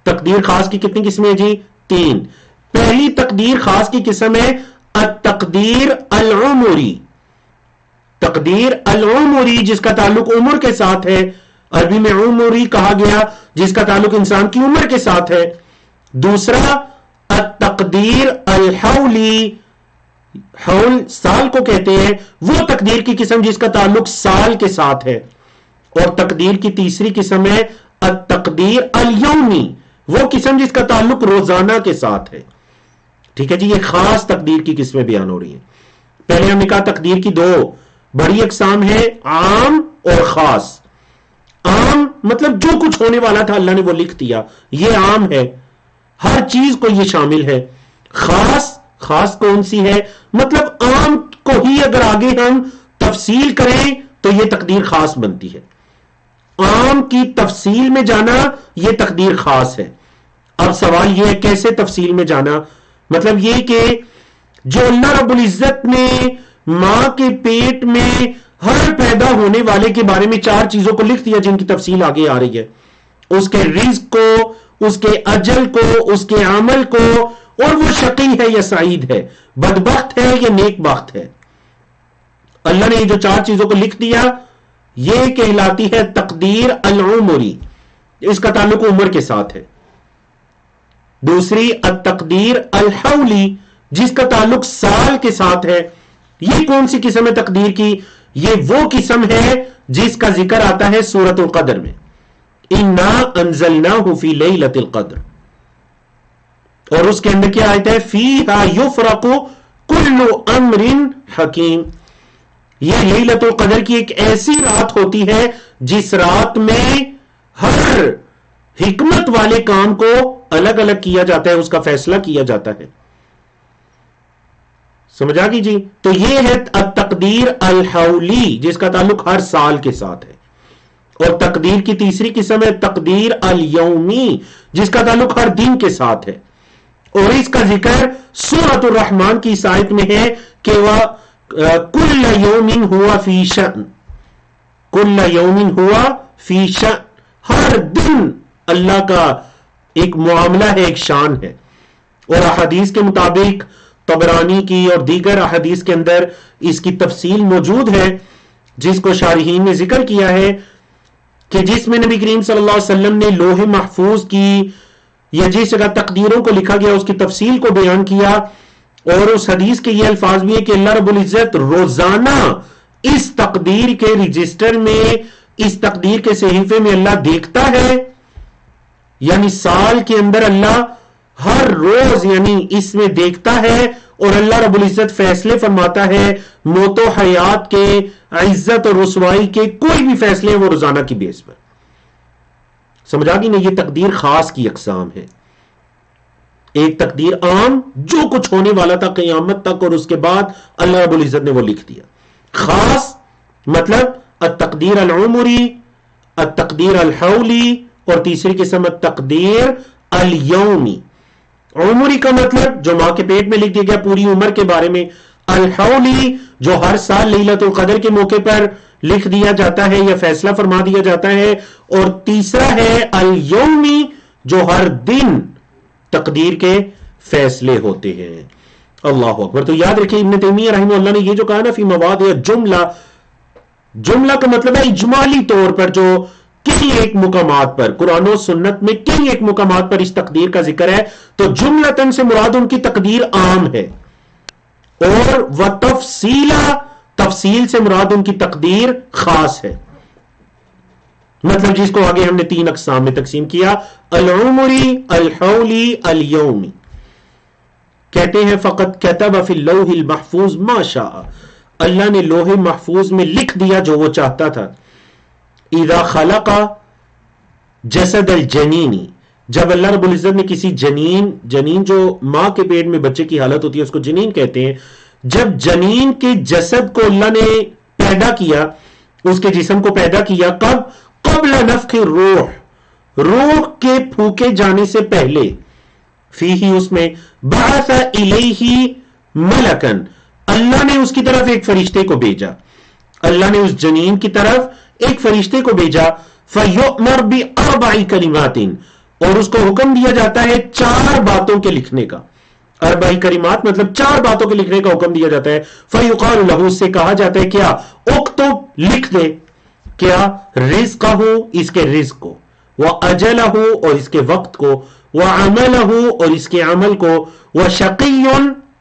تقدیر خاص کی کتنی قسمیں ہیں جی؟ 3. پہلی تقدیر خاص کی قسم ہے التقدیر العمری. تقدیر العمری جس کا تعلق عمر کے ساتھ ہے. عربی میں عمری کہا گیا جس کا تعلق انسان کی عمر کے ساتھ ہے. دوسرا التقدیر الحولی. حول سال کو کہتے ہیں. وہ تقدیر کی قسم جس کا تعلق سال کے ساتھ ہے. اور تقدیر کی تیسری قسم ہے التقدیر الیومی. وہ قسم جس کا تعلق روزانہ کے ساتھ ہے. ٹھیک ہے جی. یہ خاص تقدیر کی قسمیں بیان ہو رہی ہیں. پہلے ہم نے کہا تقدیر کی 2 بڑی اقسام ہے، عام اور خاص. عام مطلب جو کچھ ہونے والا تھا اللہ نے وہ لکھ دیا، یہ عام ہے، ہر چیز کو یہ شامل ہے. خاص کون سی ہے؟ مطلب عام کو ہی اگر آگے ہم تفصیل کریں تو یہ تقدیر خاص بنتی ہے. عام کی تفصیل میں جانا یہ تقدیر خاص ہے. اب سوال یہ ہے کیسے تفصیل میں جانا؟ مطلب یہ کہ جو اللہ رب العزت نے ماں کے پیٹ میں ہر پیدا ہونے والے کے بارے میں 4 چیزوں کو لکھ دیا جن کی تفصیل آگے آ رہی ہے. اس کے رزق کو، اس کے اجل کو، اس کے عمل کو، اور وہ شقی ہے یا سعید ہے، بدبخت ہے یا نیک بخت ہے. اللہ نے جو 4 چیزوں کو لکھ دیا یہ کہلاتی ہے تقدیر العمری. اس کا تعلق عمر کے ساتھ ہے. دوسری التقدیر الحولی جس کا تعلق سال کے ساتھ ہے. یہ کون سی قسم ہے تقدیر کی؟ یہ وہ قسم ہے جس کا ذکر آتا ہے سورۃ القدر میں. انا انزلناہ فی لیلۃ القدر. اور اس کے اندر کیا آیت ہے؟ فیہا یفرق کل امر حکیم. یہ لیلۃ القدر کی ایک ایسی رات ہوتی ہے جس رات میں ہر حکمت والے کام کو الگ الگ کیا جاتا ہے، اس کا فیصلہ کیا جاتا ہے. سمجھا گی جی؟ تو یہ ہے التقدیر الحولی جس کا تعلق ہر سال کے ساتھ ہے. اور تقدیر کی تیسری قسم ہے تقدیر الیومی جس کا تعلق ہر دن کے ساتھ ہے. اور اس کا ذکر سورۃ الرحمن کی اس آیت میں ہے کہ وہ کل یوم ہوا فی شأن. کل یوم ہوا فی شأن. ہر دن اللہ کا ایک معاملہ ہے، ایک شان ہے. اور احادیث کے مطابق طبرانی کی اور دیگر احادیث کے اندر اس کی تفصیل موجود ہے جس کو شارحین نے ذکر کیا ہے کہ جس میں نبی کریم صلی اللہ علیہ وسلم نے لوح محفوظ کی یا جس جگہ تقدیروں کو لکھا گیا اس کی تفصیل کو بیان کیا. اور اس حدیث کے یہ الفاظ بھی ہے کہ اللہ رب العزت روزانہ اس تقدیر کے رجسٹر میں، اس تقدیر کے صحیفے میں اللہ دیکھتا ہے. یعنی سال کے اندر اللہ ہر روز یعنی اس میں دیکھتا ہے اور اللہ رب العزت فیصلے فرماتا ہے. موت و حیات کے، عزت اور رسوائی کے کوئی بھی فیصلے ہیں وہ روزانہ کی بیس پر. سمجھا گی نا؟ یہ تقدیر خاص کی اقسام ہے. ایک تقدیر عام جو کچھ ہونے والا تھا قیامت تک اور اس کے بعد اللہ رب العزت نے وہ لکھ دیا. خاص مطلب التقدیر العمری، التقدیر الحولی، اور تیسری قسم التقدیر الیومی. عمری کا مطلب جو ماں کے پیٹ میں لکھ دیا گیا پوری عمر کے بارے میں. الحولی جو ہر سال لیلۃ القدر کے موقع پر لکھ دیا جاتا ہے یا فیصلہ فرما دیا جاتا ہے. اور تیسرا ہے الیومی جو ہر دن تقدیر کے فیصلے ہوتے ہیں. اللہ اکبر. تو یاد رکھیں ابن تیمیہ رحمہ اللہ نے یہ جو کہا نا فی مواضع جملہ، جملہ کا مطلب ہے اجمالی طور پر جو کئی ایک مقامات پر قرآن و سنت میں کئی ایک مقامات پر اس تقدیر کا ذکر ہے. تو جملتاً سے مراد ان کی تقدیر عام ہے، اور وتفصیلا تفصیل سے مراد ان کی تقدیر خاص ہے. مطلب جس کو آگے ہم نے 3 اقسام میں تقسیم کیا، العمری، الحولی، الیومی. کہتے ہیں فقط کتب فی اللوح المحفوظ ما شاء. اللہ نے لوح محفوظ میں لکھ دیا جو وہ چاہتا تھا. اذا خلق جسد الجنینی، جب اللہ رب العزت نے کسی جنین جو ماں کے پیٹ میں بچے کی حالت ہوتی ہے اس کو جنین کہتے ہیں، جب جنین کے جسد کو اللہ نے پیدا کیا، اس کے جسم کو پیدا کیا، کب؟ قبل نفخ روح کے پھونکے جانے سے پہلے، فیہ اس میں، بعث الیہ ملکن، اللہ نے اس کی طرف ایک فرشتے کو بھیجا، اللہ نے اس جنین کی طرف ایک فرشتے کو بھیجا، فیؤمر باربع کلمات، اور اس کو حکم دیا جاتا ہے 4 باتوں کے لکھنے کا، اربع کلمات مطلب 4 باتوں کے لکھنے کا حکم دیا جاتا ہے، فیقال لہ، اس سے کہا جاتا ہے کیا؟ اکتب، لکھ دے، کیا؟ رزقہ، اس کے رزق کو، واجلہ، اور اس کے وقت کو، وعملہ، اور اس کے عمل کو، وشقی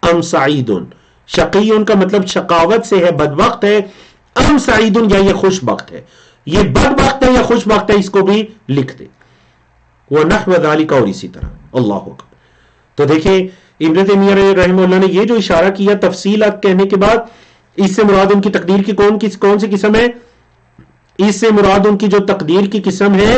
ام سعید، شقی کا مطلب شقاوت سے ہے، بدبخت ہے، ام سعید یا یہ خوش بخت ہے، یہ بدبخت ہے یا خوش بخت ہے، اس کو بھی لکھ دے، ونحو ذالک، اور اسی طرح۔ اللہ اکبر۔ تو دیکھیں ابن تیمیہ رحمہ اللہ نے یہ جو اشارہ کیا تفصیلات کہنے کے بعد، اس سے مراد ان کی تقدیر کی کون سی قسم ہے؟ اس سے مراد ان کی جو تقدیر کی قسم ہے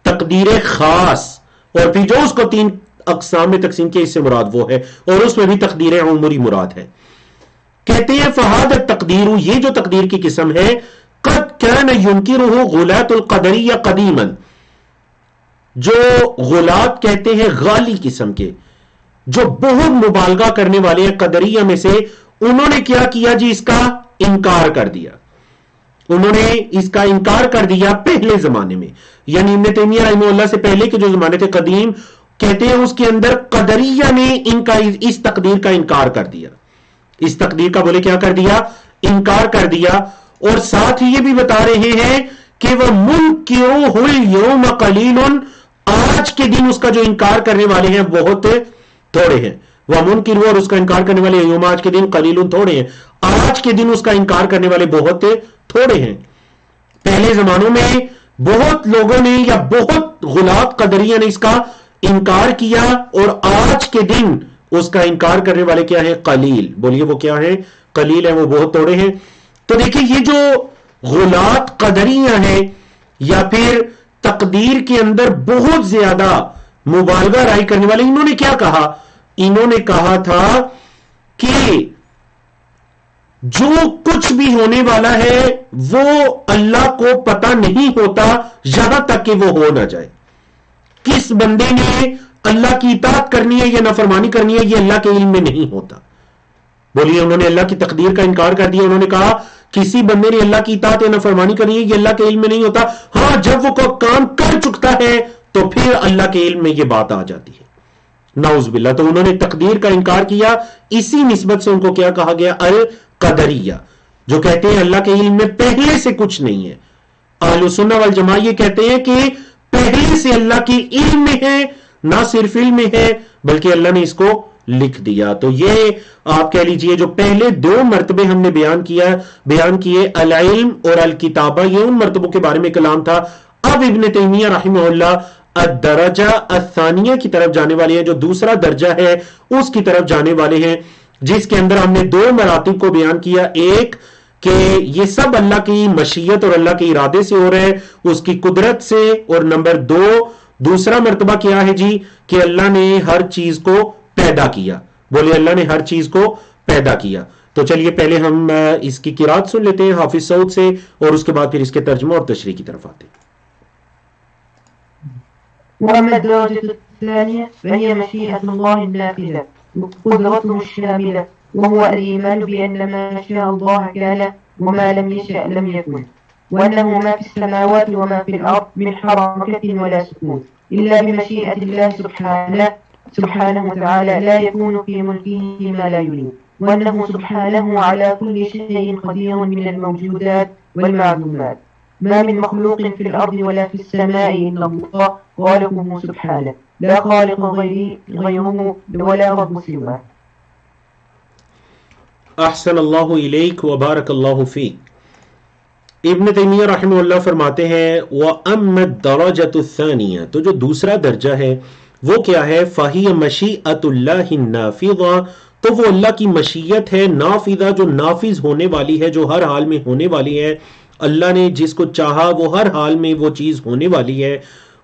تقدیر خاص، اور پھر جو اس کو 3 اقسام میں تقسیم کیا اس سے مراد وہ ہے، اور اس میں بھی تقدیر عمری مراد ہے۔ کہتے ہیں فہذا التقدیر، یہ جو تقدیر کی قسم ہے، قد کان ینکرہ غلاة القدریہ قدیما، جو غلات کہتے ہیں غالی قسم کے، جو بہت مبالغہ کرنے والے ہیں قدریہ میں سے، انہوں نے کیا کیا جی؟ اس کا انکار کر دیا، انہوں نے اس کا انکار کر دیا پہلے زمانے میں، یعنی ابن تیمیہ رحمہ اللہ سے پہلے کے جو زمانے تھے قدیم، کہتے ہیں اس کے اندر قدریہ نے ان کا اس تقدیر کا انکار کر دیا، اس تقدیر کا بولے کیا کر دیا؟ انکار کر دیا، اور ساتھ ہی یہ بھی بتا رہے ہیں کہ وہ منکرہ اليوم قلیل، آج کے دن اس کا جو انکار کرنے والے ہیں بہت تھوڑے ہیں، وہ منکرہ، اور اس کا انکار کرنے والے یوم آج کے دن قلیل تھوڑے ہیں، آج کے دن اس کا انکار کرنے والے بہت تھوڑے ہیں۔ پہلے زمانوں میں بہت لوگوں نے یا بہت غلاط قدریہ نے اس کا انکار کیا، اور آج کے دن اس کا انکار کرنے والے کیا ہیں؟ قلیل۔ بولیے وہ کیا ہیں؟ قلیل ہیں، وہ بہت تھوڑے ہیں۔ تو دیکھیں یہ جو غلاط قدریہ ہیں یا پھر تقدیر کے اندر بہت زیادہ مبالغہ رائی کرنے والے، انہوں نے کیا کہا؟ انہوں نے کہا تھا کہ جو کچھ بھی ہونے والا ہے وہ اللہ کو پتہ نہیں ہوتا یہاں تک کہ وہ ہو نہ جائے، کس بندے نے اللہ کی اطاعت کرنی ہے یا نافرمانی کرنی ہے یہ اللہ کے علم میں نہیں ہوتا۔ بولیے انہوں نے اللہ کی تقدیر کا انکار کر دیا، انہوں نے کہا کسی بندے نے اللہ کی اطاعت یا نافرمانی کرنی ہے یہ اللہ کے علم میں نہیں ہوتا، ہاں جب وہ کام کر چکتا ہے تو پھر اللہ کے علم میں یہ بات آ جاتی ہے، نعوذ باللہ۔ تو انہوں نے تقدیر کا انکار کیا، اسی نسبت سے ان کو کیا کہا گیا؟ القدریہ، جو کہتے ہیں اللہ کے علم میں پہلے سے کچھ نہیں ہے۔ اہل سنہ والجماعہ یہ کہتے ہیں کہ پہلے سے اللہ کی علم میں ہے، نہ صرف علم میں ہے بلکہ اللہ نے اس کو لکھ دیا۔ تو یہ آپ کہہ لیجئے جو پہلے 2 مرتبے ہم نے بیان کیے العلم اور الکتابہ، یہ ان مرتبوں کے بارے میں کلام تھا۔ اب ابن تیمیہ رحمہ اللہ الدرجہ الثانیہ کی طرف جانے والے ہیں، جو دوسرا درجہ ہے اس کی طرف جانے والے ہیں، جس کے اندر ہم نے 2 مراتب کو بیان کیا، ایک کہ یہ سب اللہ کی مشیت اور اللہ کے ارادے سے ہو رہے ہیں، اس کی قدرت سے، اور نمبر 2 دوسرا مرتبہ کیا ہے جی؟ کہ اللہ نے ہر چیز کو پیدا کیا۔ بولے اللہ نے ہر چیز کو پیدا کیا۔ تو چلیے پہلے ہم اس کی قرات سن لیتے ہیں حافظ سعود سے، اور اس کے بعد پھر اس کے ترجمہ اور تشریح کی طرف آتے ہیں۔ وأما الدرجة الثانية فهي مشيئة الله النافذة قدرته الشاملة، وهو الإيمان بأن ما شاء الله كان وما لم يشأ لم يكن، وأنه ما في السماوات وما في الأرض من حركة ولا سكون إلا بمشيئة الله سبحانه وتعالى، لا يكون في ملكه ما لا يريد، وأنه سبحانه على كل شيء قدير من الموجودات والمعلومات، ما من مخلوق في الأرض ولا في السماء إلا الله خالقه سبحانه، لا خالق غيره ولا رب سواه۔ احسن اللہ الیک وبارک اللہ فیک۔ ابن تیمیہ رحمہ اللہ فرماتے ہیں وَأَمَّا الدَّرَجَةُ الثَّانِيَةُ، تو جو دوسرا درجہ ہے وہ کیا ہے؟ فَهِيَ مَشِيئَةُ اللَّهِ النَّافِذَةُ، تو وہ اللہ کی مشیت ہے نافذہ، جو نافذ ہونے والی ہے، جو ہر حال میں ہونے والی ہے۔ اللہ نے جس کو چاہا وہ ہر حال میں وہ چیز ہونے والی ہے۔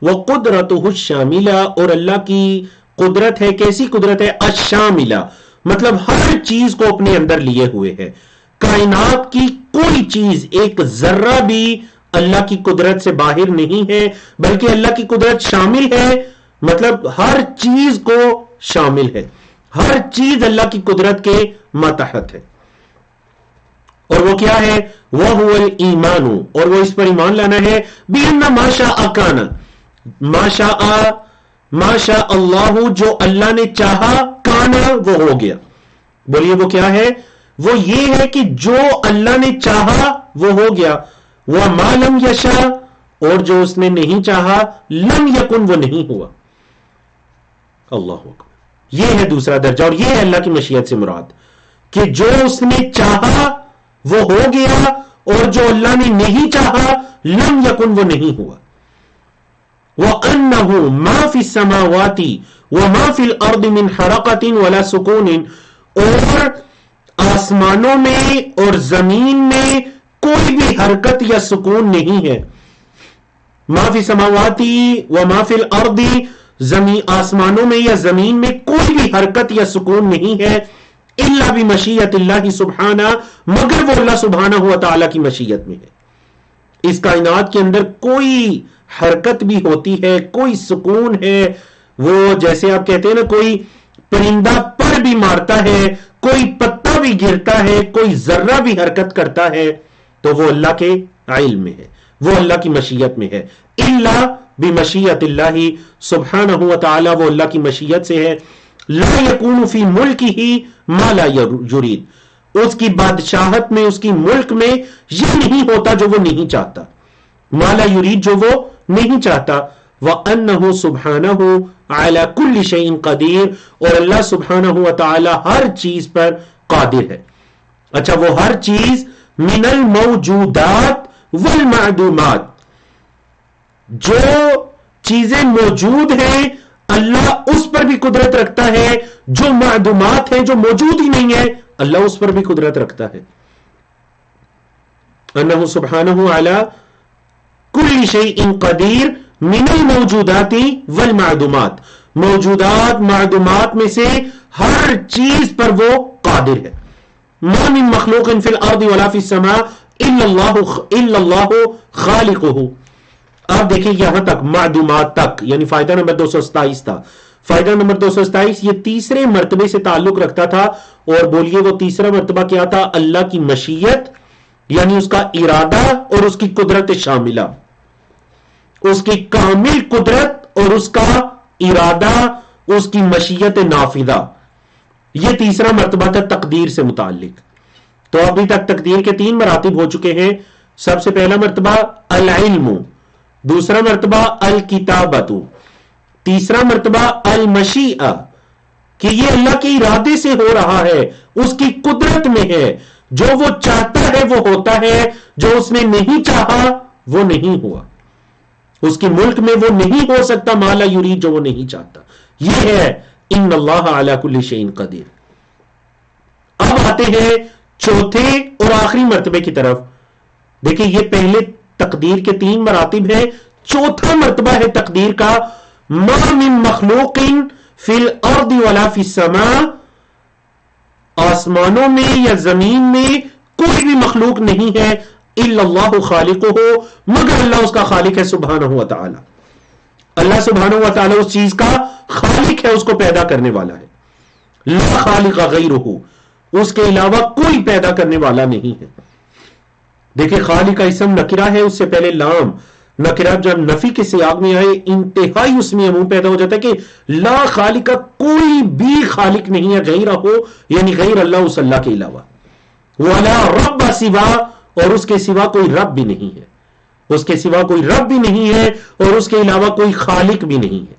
وقدرتہ الشاملہ، اور اللہ کی قدرت ہے، کیسی قدرت ہے؟ الشاملہ، مطلب ہر چیز کو اپنے اندر لیے ہوئے ہے. کائنات کی کوئی چیز ایک ذرہ بھی اللہ کی قدرت سے باہر نہیں ہے، بلکہ اللہ کی قدرت شامل ہے، مطلب ہر چیز کو شامل ہے، ہر چیز اللہ کی قدرت کے ماتحت ہے. اور وہ کیا ہے؟ وَهُوَ الْإِيمَانُ، اور وہ اس پر ایمان لانا ہے، بِأَنَّ مَا شَاءَ كَانَ، ما شاء اللہ، جو اللہ نے چاہا، کانا، وہ ہو گیا. بولیے وہ کیا ہے؟ وہ یہ ہے کہ جو اللہ نے چاہا وہ ہو گیا. وَمَا لَمْ يَشَاء، اور جو اس نے نہیں چاہا، لم یکن، وہ نہیں ہوا. اللہ اکبر. یہ ہے دوسرا درجہ، اور یہ ہے اللہ کی مشیت سے مراد کہ جو اس نے چاہا وہ ہو گیا، اور جو اللہ نے نہیں چاہا، لم یکن، وہ نہیں ہوا. وَأَنَّهُ مَا فِي السَّمَاوَاتِ وَمَا فِي الْأَرْضِ مِنْ حَرَكَةٍ وَلَا سُكُونٍ، اور آسمانوں میں اور زمین میں کوئی بھی حرکت یا سکون نہیں ہے. ما فی السماوات وما فی الارض، آسمانوں میں یا زمین میں کوئی بھی حرکت یا سکون نہیں ہے، الا بمشیت اللہ سبحانہ، مگر وہ اللہ سبحانہ و تعالی کی مشیت میں ہے. اس کائنات کے اندر کوئی حرکت بھی ہوتی ہے، کوئی سکون ہے، وہ جیسے آپ کہتے ہیں نا، کوئی پرندہ پر بھی مارتا ہے، کوئی پتا بھی گرتا ہے، کوئی ذرہ بھی حرکت کرتا ہے، تو وہ اللہ کے علم میں ہے، وہ اللہ کی مشیت میں ہے. الا بمشیت اللہ سبحانہ و تعالی، وہ اللہ کی مشیت سے ہے. لا یکون فی ملکہ ما لا یرید، اس کی بادشاہت میں، اس کی ملک میں یہ نہیں ہوتا جو وہ نہیں چاہتا. ما لا یرید، جو وہ نہیں چاہتا. وَأَنَّهُ سُبْحَانَهُ عَلَى كُلِّ شَيْءٍ قَدِيرٌ، اور اللہ سبحانہ و تعالی ہر چیز پر قادر ہے. اچھا، وہ ہر چیز من الموجودات والمعدومات، جو چیزیں موجود ہیں اللہ اس پر بھی قدرت رکھتا ہے، جو معدومات ہیں، جو موجود ہی نہیں ہے، اللہ اس پر بھی قدرت رکھتا ہے. انہ سبحانہ علی کل شیء قدیر من الموجودات والمعدومات، موجودات معدومات میں سے ہر چیز پر وہ قادر ہے. ما من مخلوق فی الارض ولا فی السماء الا اللہ خالقہ. آپ دیکھیں یہاں تک، معدومات تک، یعنی فائدہ نمبر 227 تھا. فائدہ نمبر 227 یہ تیسرے مرتبے سے تعلق رکھتا تھا، اور بولیے وہ تیسرا مرتبہ کیا تھا؟ اللہ کی مشیت، یعنی اس کا ارادہ اور اس کی قدرت شاملہ، اس کی کامل قدرت اور اس کا ارادہ، اس کی مشیت نافذہ. یہ تیسرا مرتبہ تھا تقدیر سے متعلق. تو ابھی تک تقدیر کے 3 مراتب ہو چکے ہیں. سب سے پہلا مرتبہ العلم، دوسرا مرتبہ الکتابت، تیسرا مرتبہ المشیئہ، کہ یہ اللہ کے ارادے سے ہو رہا ہے، اس کی قدرت میں ہے، جو وہ چاہتا ہے وہ ہوتا ہے، جو اس نے نہیں چاہا وہ نہیں ہوا. اس کی ملک میں وہ نہیں ہو سکتا ما لا یرید، جو وہ نہیں چاہتا. یہ ہے ان اللہ علی کل شیء قدیر. اب آتے ہیں چوتھے اور آخری مرتبے کی طرف. دیکھیں یہ پہلے تقدیر کے 3 مراتب ہیں، چوتھا مرتبہ ہے تقدیر کا. ما من مخلوق فی الارض ولا فی السماء، آسمانوں میں یا زمین میں کوئی بھی مخلوق نہیں ہے، الا اللہ خالقہ، مگر اللہ اس کا خالق ہے سبحانہ و تعالی. اللہ سبحانہ و تعالی اس چیز کا خالق ہے، اس کو پیدا کرنے والا ہے. لا خالق غیرہ، اس کے علاوہ کوئی پیدا کرنے والا نہیں ہے. دیکھیں خالق کا اسم نکرہ ہے، اس سے پہلے لام. نکرہ جب نفی کے سیاق میں آئے انتہائی اس میں عموم پیدا ہو جاتا ہے کہ لا خالق کا کوئی بھی خالق نہیں ہے غیرہ ہو، یعنی غیر اللہ، اس اللہ کے علاوہ. ولا رب سوا، اور اس کے سوا کوئی رب بھی نہیں ہے، اس کے سوا کوئی رب بھی نہیں ہے، اور اس کے علاوہ کوئی خالق بھی نہیں ہے.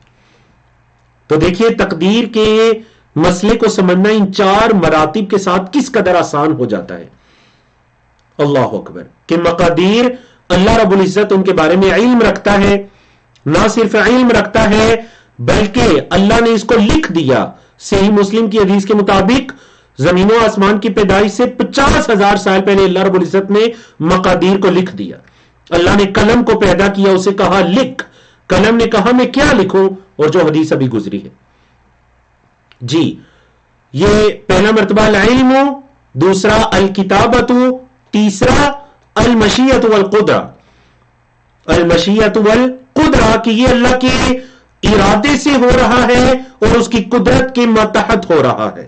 تو دیکھیے تقدیر کے مسئلے کو سمجھنا ان 4 مراتب کے ساتھ کس قدر آسان ہو جاتا ہے. اللہ اکبر. کہ مقادیر اللہ رب العزت ان کے بارے میں علم رکھتا ہے، نہ صرف علم رکھتا ہے بلکہ اللہ نے اس کو لکھ دیا. صحیح مسلم کی حدیث کے مطابق زمین و آسمان کی پیدائش سے 50,000 سال پہلے اللہ رب العزت نے مقادیر کو لکھ دیا. اللہ نے قلم کو پیدا کیا، اسے کہا لکھ. قلم نے کہا میں کیا لکھوں، اور جو حدیث ابھی گزری ہے. جی یہ پہلا مرتبہ العلم، دوسرا الکتابت، تیسرا المشیت والقدرہ. المشیت والقدرہ کہ یہ اللہ کے ارادے سے ہو رہا ہے اور اس کی قدرت کے ماتحت ہو رہا ہے.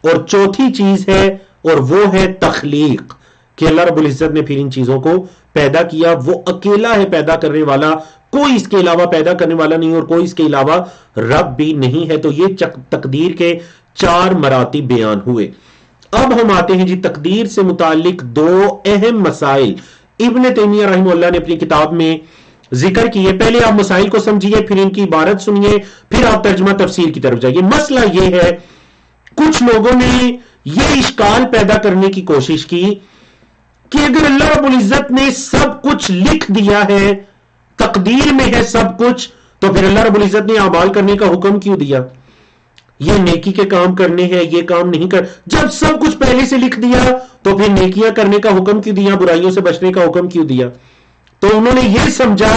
اور چوتھی چیز ہے اور وہ ہے تخلیق، کہ اللہ رب العزت نے پھر ان چیزوں کو پیدا کیا. وہ اکیلا ہے پیدا کرنے والا، کوئی اس کے علاوہ پیدا کرنے والا نہیں اور کوئی اس کے علاوہ رب بھی نہیں ہے. تو یہ تقدیر کے 4 مراتب بیان ہوئے. اب ہم آتے ہیں جی تقدیر سے متعلق 2 اہم مسائل ابن تیمیہ رحمہ اللہ نے اپنی کتاب میں ذکر کیے. پہلے آپ مسائل کو سمجھیے، پھر ان کی عبارت سنیے، پھر آپ ترجمہ تفسیر کی طرف جائیے. مسئلہ یہ ہے، کچھ لوگوں نے یہ اشکال پیدا کرنے کی کوشش کی کہ اگر اللہ رب العزت نے سب کچھ لکھ دیا ہے، تقدیر میں ہے سب کچھ، تو پھر اللہ رب العزت نے اعمال کرنے کا حکم کیوں دیا؟ یہ نیکی کے کام کرنے ہیں، یہ کام نہیں کر. جب سب کچھ پہلے سے لکھ دیا تو پھر نیکیاں کرنے کا حکم کیوں دیا، برائیوں سے بچنے کا حکم کیوں دیا؟ تو انہوں نے یہ سمجھا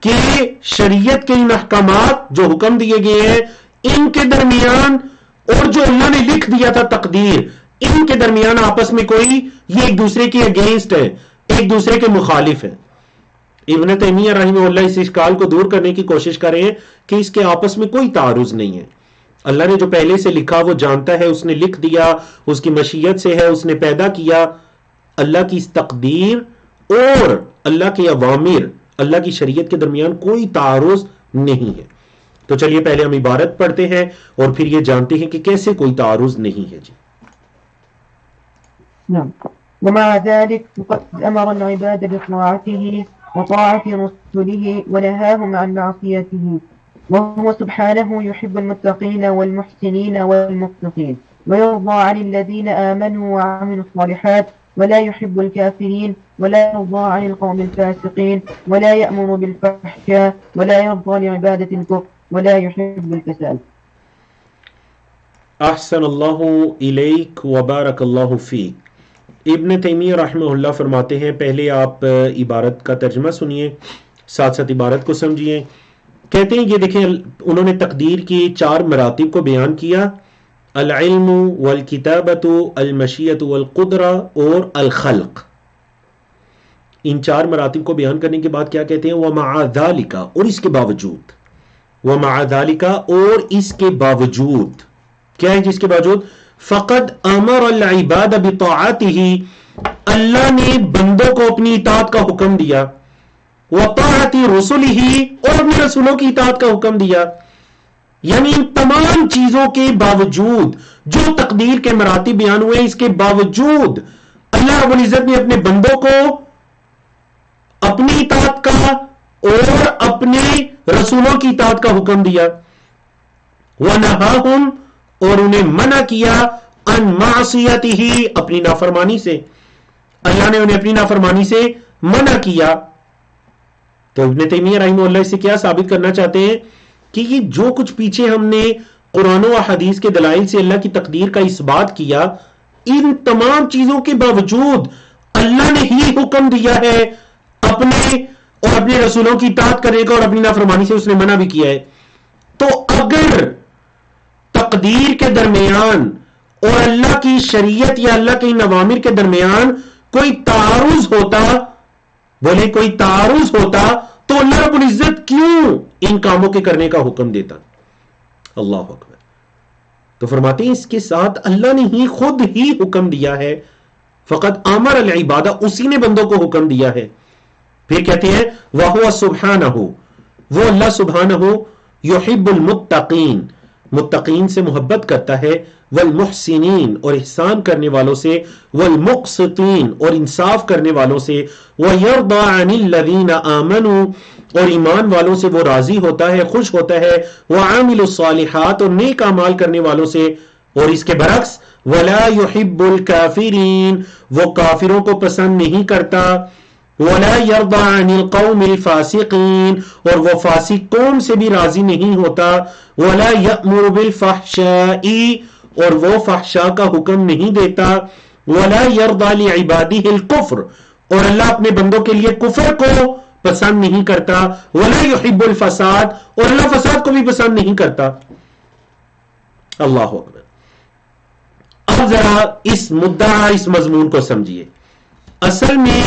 کہ شریعت کے ان احکامات جو حکم دیے گئے ہیں ان کے درمیان اور جو اللہ نے لکھ دیا تھا تقدیر، ان کے درمیان آپس میں کوئی، یہ ایک دوسرے کے اگینسٹ ہے، ایک دوسرے کے مخالف ہے. ابن تیمیہ رحمہ اللہ اس اشکال کو دور کرنے کی کوشش کریں کہ اس کے آپس میں کوئی تعارض نہیں ہے. اللہ نے جو پہلے سے لکھا وہ جانتا ہے، اس نے لکھ دیا، اس کی مشیت سے ہے، اس نے پیدا کیا. اللہ کی اس تقدیر اور اللہ کے اوامر، اللہ کی شریعت کے درمیان کوئی تعارض نہیں ہے. تو چلیے پہلے ہم عبارت پڑھتے ہیں اور پھر یہ جانتے ہیں کہ کیسے کوئی تعارض نہیں ہے. جی نعم. ومع ذلك فقد أمر العباد بطاعته وطاعة رسله ونهاهم عن معصيته، وهو سبحانه يحب المتقين والمحسنين والمقسطين ويرضى عن الذين آمنوا وعملوا الصالحات ولا يحب الكافرين ولا يرضى عن القوم الفاسقين ولا يأمر بالفحشاء ولا يرضى لعبادة الكفر ولا يحب الكسال. احسن اللہ الیک وبارک اللہ فیک. ابن تیمیہ رحمہ اللہ فرماتے ہیں، پہلے آپ عبارت کا ترجمہ سنیے، ساتھ ساتھ عبارت کو سمجھیے. کہتے ہیں یہ دیکھیں انہوں نے تقدیر کی 4 مراتب کو بیان کیا، العلم والکتابت، المشیت والقدرہ اور الخلق. ان 4 مراتب کو بیان کرنے کے بعد کیا کہتے ہیں؟ ومع ذالک، اور اس کے باوجود، ومع ذالک، اور اس کے باوجود کیا ہے جس کے باوجود؟ فقد امر العباد بطاعته، اللہ نے بندوں کو اپنی اطاعت کا حکم دیا، وطاعت رسله، اور اپنے رسولوں کی اطاعت کا حکم دیا. یعنی ان تمام چیزوں کے باوجود، جو تقدیر کے مراتب بیان ہوئے، اس کے باوجود اللہ رب العزت نے اپنے بندوں کو اپنی اطاعت کا اور اپنے رسولوں کی اطاعت کا حکم دیا. وَنَهَاهُمْ، اور انہیں منع کیا، ان معصیتہ، اپنی نافرمانی سے. اللہ نے انہیں اپنی نافرمانی سے منع کیا. تو ابن تیمیہ رحمہ اللہ سے کیا ثابت کرنا چاہتے ہیں کہ یہ جو کچھ پیچھے ہم نے قرآن و حدیث کے دلائل سے اللہ کی تقدیر کا اس بات کیا، ان تمام چیزوں کے باوجود اللہ نے ہی حکم دیا ہے اپنے اور اپنے رسولوں کی اطاعت کرنے کا، اور اپنی نافرمانی سے اس نے منع بھی کیا ہے. تو اگر تقدیر کے درمیان اور اللہ کی شریعت یا اللہ کے اوامر کے درمیان کوئی تعارض ہوتا، بولے کوئی تعارض ہوتا، تو اللہ رب العزت کیوں ان کاموں کے کرنے کا حکم دیتا؟ اللہ اکبر. تو فرماتے ہیں اس کے ساتھ اللہ نے ہی خود ہی حکم دیا ہے، فقط امر العبادہ، اسی نے بندوں کو حکم دیا ہے. پھر کہتے ہیں وَهُوَ سُبْحَانَهُ، وہ اللہ سبحانہ يُحِبُّ الْمُتَّقِينَ، متقین سے محبت کرتا ہے، والمحسنین، اور احسان کرنے والوں سے، والمقسطین، اور انصاف کرنے والوں سے، وَيَرْضَى عَنِ الَّذِينَ آمَنُوا، اور ایمان والوں سے وہ راضی ہوتا ہے، خوش ہوتا ہے، وَعَامِلُوا الصَّالِحَاتِ، اور نیک اعمال کرنے والوں سے. اور اس کے برعکس وَلَا يُحِبُّ الْكَافِرِينَ، وہ کافروں کو پسند نہیں کرتا. وَلَا يَرْضَى عَنِ الْقَوْمِ الْفَاسِقِينَ، اور وہ فاسق قوم سے بھی راضی نہیں ہوتا. وَلَا يَأْمُرُ بِالْفَحْشَاءِ، اور وہ فحشاء کا حکم نہیں دیتا. وَلَا يَرْضَى لِعِبَادِهِ الْكُفْرَ، اور اللہ اپنے بندوں کے لیے کفر کو پسند نہیں کرتا، ولا یحب الفساد، اور اللہ فساد کو بھی پسند نہیں کرتا. اللہ اکبر. اب ذرا اس مدعا، اس مضمون کو سمجھیے. اصل میں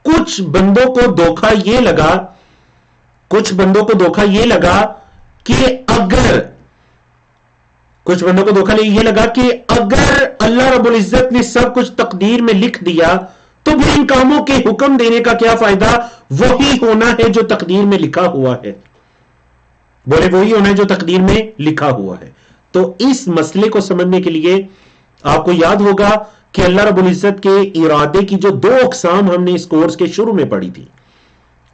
کچھ بندوں کو دھوکہ یہ لگا کہ اگر اللہ رب العزت نے سب کچھ تقدیر میں لکھ دیا تو پھر ان کاموں کے حکم دینے کا کیا فائدہ؟ وہی ہونا ہے جو تقدیر میں لکھا ہوا ہے. بولے وہی ہونا ہے جو تقدیر میں لکھا ہوا ہے. تو اس مسئلے کو سمجھنے کے لیے آپ کو یاد ہوگا کہ اللہ رب العزت کے ارادے کی جو 2 اقسام ہم نے اس کورس کے شروع میں پڑھی تھی،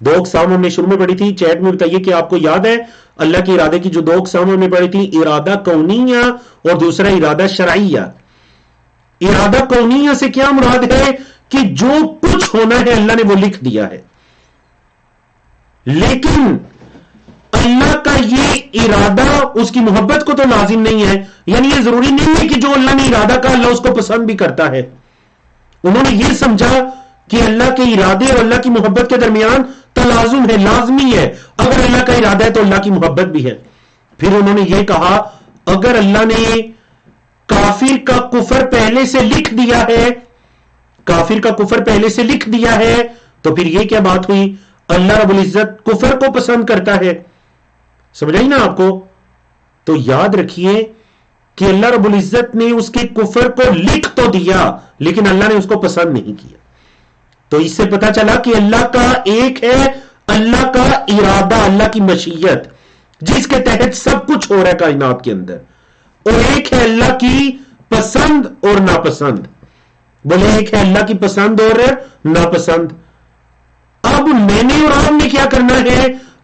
2 اقسام ہم نے شروع میں پڑھی تھی. چیٹ میں بتائیے کہ آپ کو یاد ہے اللہ کے ارادے کی جو 2 اقسام ہم نے پڑھی تھی، ارادہ کونیہ اور دوسرا ارادہ شرعیہ. ارادہ کونیہ سے کیا مراد ہے کہ جو کچھ ہونا ہے اللہ نے وہ لکھ دیا ہے، لیکن اللہ کا یہ ارادہ اس کی محبت کو تو لازم نہیں ہے. یعنی یہ ضروری نہیں ہے کہ جو اللہ نے ارادہ کا اللہ اس کو پسند بھی کرتا ہے. انہوں نے یہ سمجھا کہ اللہ کے ارادے اور اللہ کی محبت کے درمیان تلازم ہے، لازمی ہے. اگر اللہ کا ارادہ ہے تو اللہ کی محبت بھی ہے. پھر انہوں نے یہ کہا اگر اللہ نے کافر کا کفر پہلے سے لکھ دیا ہے تو پھر یہ کیا بات ہوئی؟ اللہ رب العزت کفر کو پسند کرتا ہے. سمجھائی نا آپ کو؟ تو یاد رکھیے کہ اللہ رب العزت نے اس کے کفر کو لکھ تو دیا لیکن اللہ نے اس کو پسند نہیں کیا. تو اس سے پتا چلا کہ اللہ کا ایک ہے اللہ کا ارادہ، اللہ کی مشیت جس کے تحت سب کچھ ہو رہا ہے کائنات کے اندر، اور ایک ہے اللہ کی پسند اور ناپسند. بولے ایک ہے اللہ کی پسند اور ناپسند. اب میں نے اور آپ نے کیا کرنا ہے؟